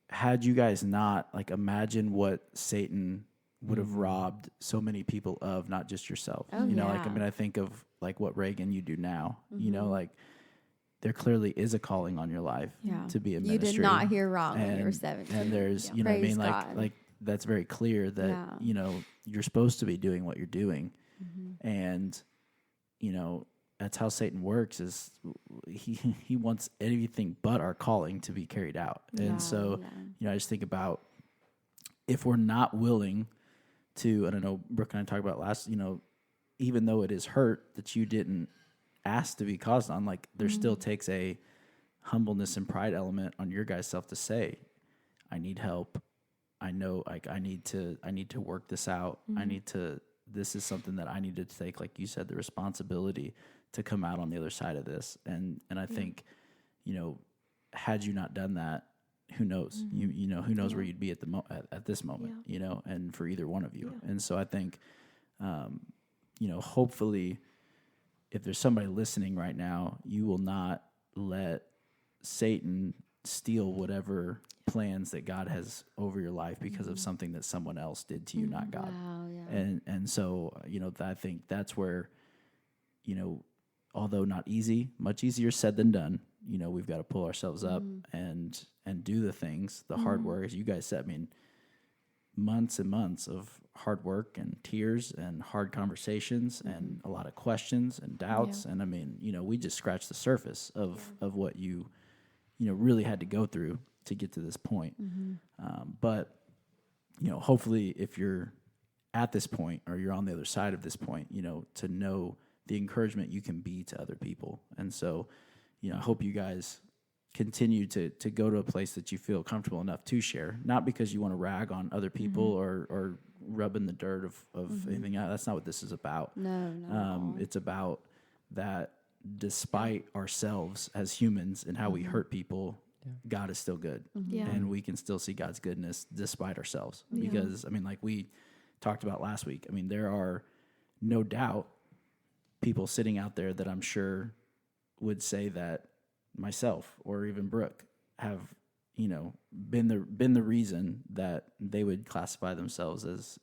had you guys not, imagine what Satan would have robbed so many people of, not just yourself. Oh, I think of what Reagan, you do now, there clearly is a calling on your life to be a ministry. You did not hear wrong when you were 17. And there's, Praise God. That's very clear that, you're supposed to be doing what you're doing. And, that's how Satan works, is he wants anything but our calling to be carried out. And so, I just think about, if we're not willing to, and I know Brooke and I talked about last, even though it is hurt that you didn't ask to be caused on, there still takes a humbleness and pride element on your guys' self to say, I need help. I know, I need to work this out. This is something that I need to take, like you said, the responsibility to come out on the other side of this. And I think, had you not done that, who knows? Who knows where you'd be at this moment, and for either one of you. And so I think, hopefully, if there's somebody listening right now, you will not let Satan steal whatever plans that God has over your life because of something that someone else did to you, not God. Wow, yeah. And so, I think that's where, although not easy, much easier said than done, we've got to pull ourselves up and do the things, the hard work, as you guys said. I mean, months and months of hard work and tears and hard conversations and a lot of questions and doubts. And I mean, we just scratched the surface of what you really had to go through to get to this point. But, hopefully if you're at this point or you're on the other side of this point, to know the encouragement you can be to other people. And so, I hope you guys continue to go to a place that you feel comfortable enough to share, not because you want to rag on other people or rub in the dirt of anything else. That's not what this is about. No. It's about that despite ourselves as humans and how we hurt people, God is still good. Yeah. And we can still see God's goodness despite ourselves. Because, I mean, like we talked about last week, I mean, there are no doubt people sitting out there that I'm sure would say that myself or even Brooke have, been the reason that they would classify themselves as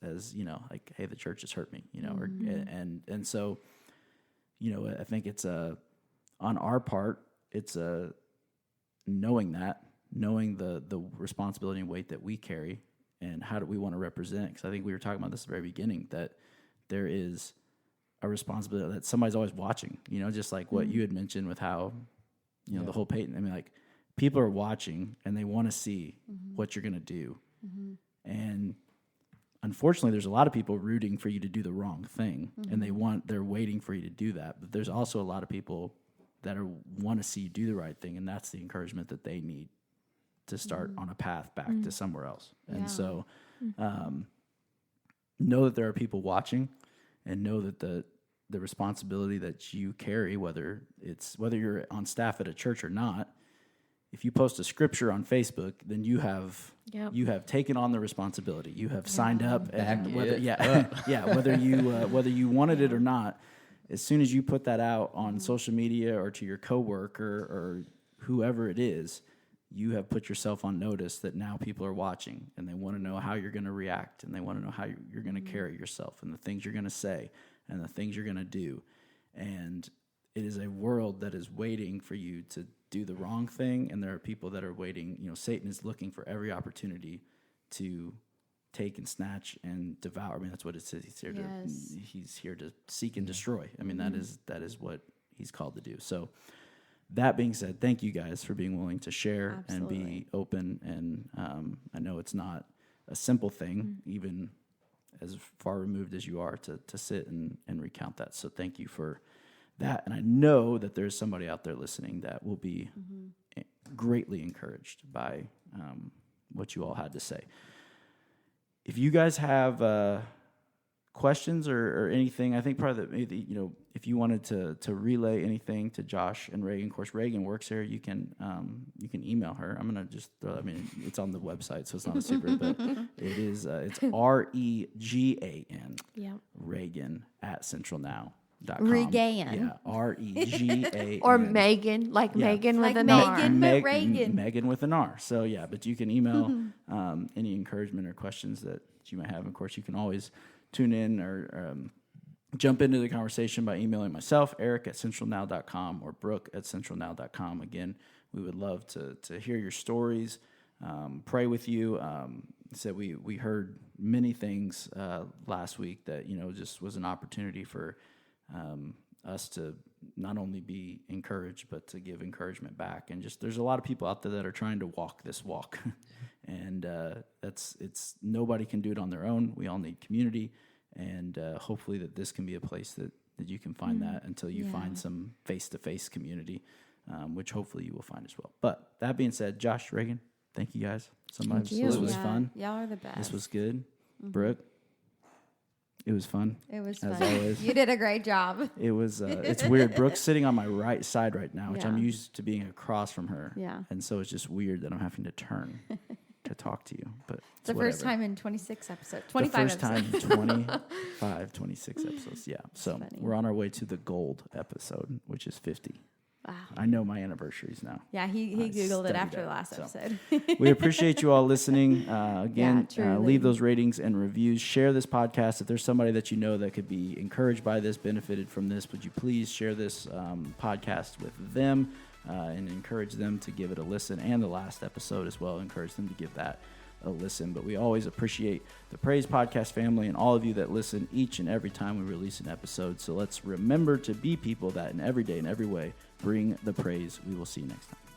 like, hey, the church has hurt me, and so, I think it's on our part, it's knowing the responsibility and weight that we carry and how do we want to represent. Because I think we were talking about this at the very beginning, that there is a responsibility that somebody's always watching, just like what you had mentioned with how, the whole Peyton, I mean, like people are watching and they want to see what you're going to do. And unfortunately, there's a lot of people rooting for you to do the wrong thing and they're waiting for you to do that. But there's also a lot of people that want to see you do the right thing. And that's the encouragement that they need to start on a path back to somewhere else. And so, know that there are people watching, and know that the responsibility that you carry, whether you're on staff at a church or not, if you post a scripture on Facebook, then you have taken on the responsibility. You have signed up, and whether you wanted it or not, as soon as you put that out on social media or to your coworker or whoever it is, you have put yourself on notice that now people are watching and they want to know how you're going to react and they want to know how you're going to carry yourself and the things you're going to say and the things you're going to do. And it is a world that is waiting for you to do the wrong thing, and there are people that are waiting. Satan is looking for every opportunity to take and snatch and devour. I mean, that's what it says. He's here to seek and destroy. I mean, that is what he's called to do. So that being said, thank you guys for being willing to share and be open. And I know it's not a simple thing, even as far removed as you are, to sit and recount that. So thank you for that. And I know that there's somebody out there listening that will be greatly encouraged by what you all had to say. If you guys have questions or anything, I think probably that maybe, if you wanted to relay anything to Josh and Regan, of course, Regan works here. You can email her. I'm going to just throw, I mean, it's on the website, so it's not a secret, but it is, it's REGAN, Regan at centralnow.com. Regan. Yeah, REGAN. Or Megan, like Megan with Like an Megan, R. but Reagan. Megan with an R. So yeah, but you can email any encouragement or questions that you might have. Of course, you can always tune in or jump into the conversation by emailing myself, Eric at centralnow.com, or Brooke at centralnow.com. Again, we would love to hear your stories, pray with you. So we heard many things last week that, just was an opportunity for us to not only be encouraged, but to give encouragement back. And just, there's a lot of people out there that are trying to walk this walk. And it's nobody can do it on their own. We all need community. And hopefully that this can be a place that you can find that until you find some face-to-face community, which hopefully you will find as well. But that being said, Josh, Regan, thank you guys so much. Thank you. This was fun. Y'all are the best. This was good. Brooke, it was fun. It was as fun. always. You did a great job. It was. It's weird. Brooke's sitting on my right side right now, which I'm Yeah. used to being across from her. Yeah. And so it's just weird that I'm having to turn to talk to you. But It's the whatever. first time in 26 episodes. The 25 first episodes. time in 26 episodes. Yeah. So funny. we're on our way to the gold episode, which is 50. I know my anniversaries now. Yeah, he Googled it studied after it, the last so. episode. We appreciate you all listening. Again, truly. leave those ratings and reviews. Share this podcast. If there's somebody that you know that could be encouraged by this, benefited from this, would you please share this podcast with them and encourage them to give it a listen, and the last episode as well. Encourage them to give that a listen. But we always appreciate the Praise Podcast family and all of you that listen each and every time we release an episode. So let's remember to be people that in every day, in every way, bring the praise. We will see you next time.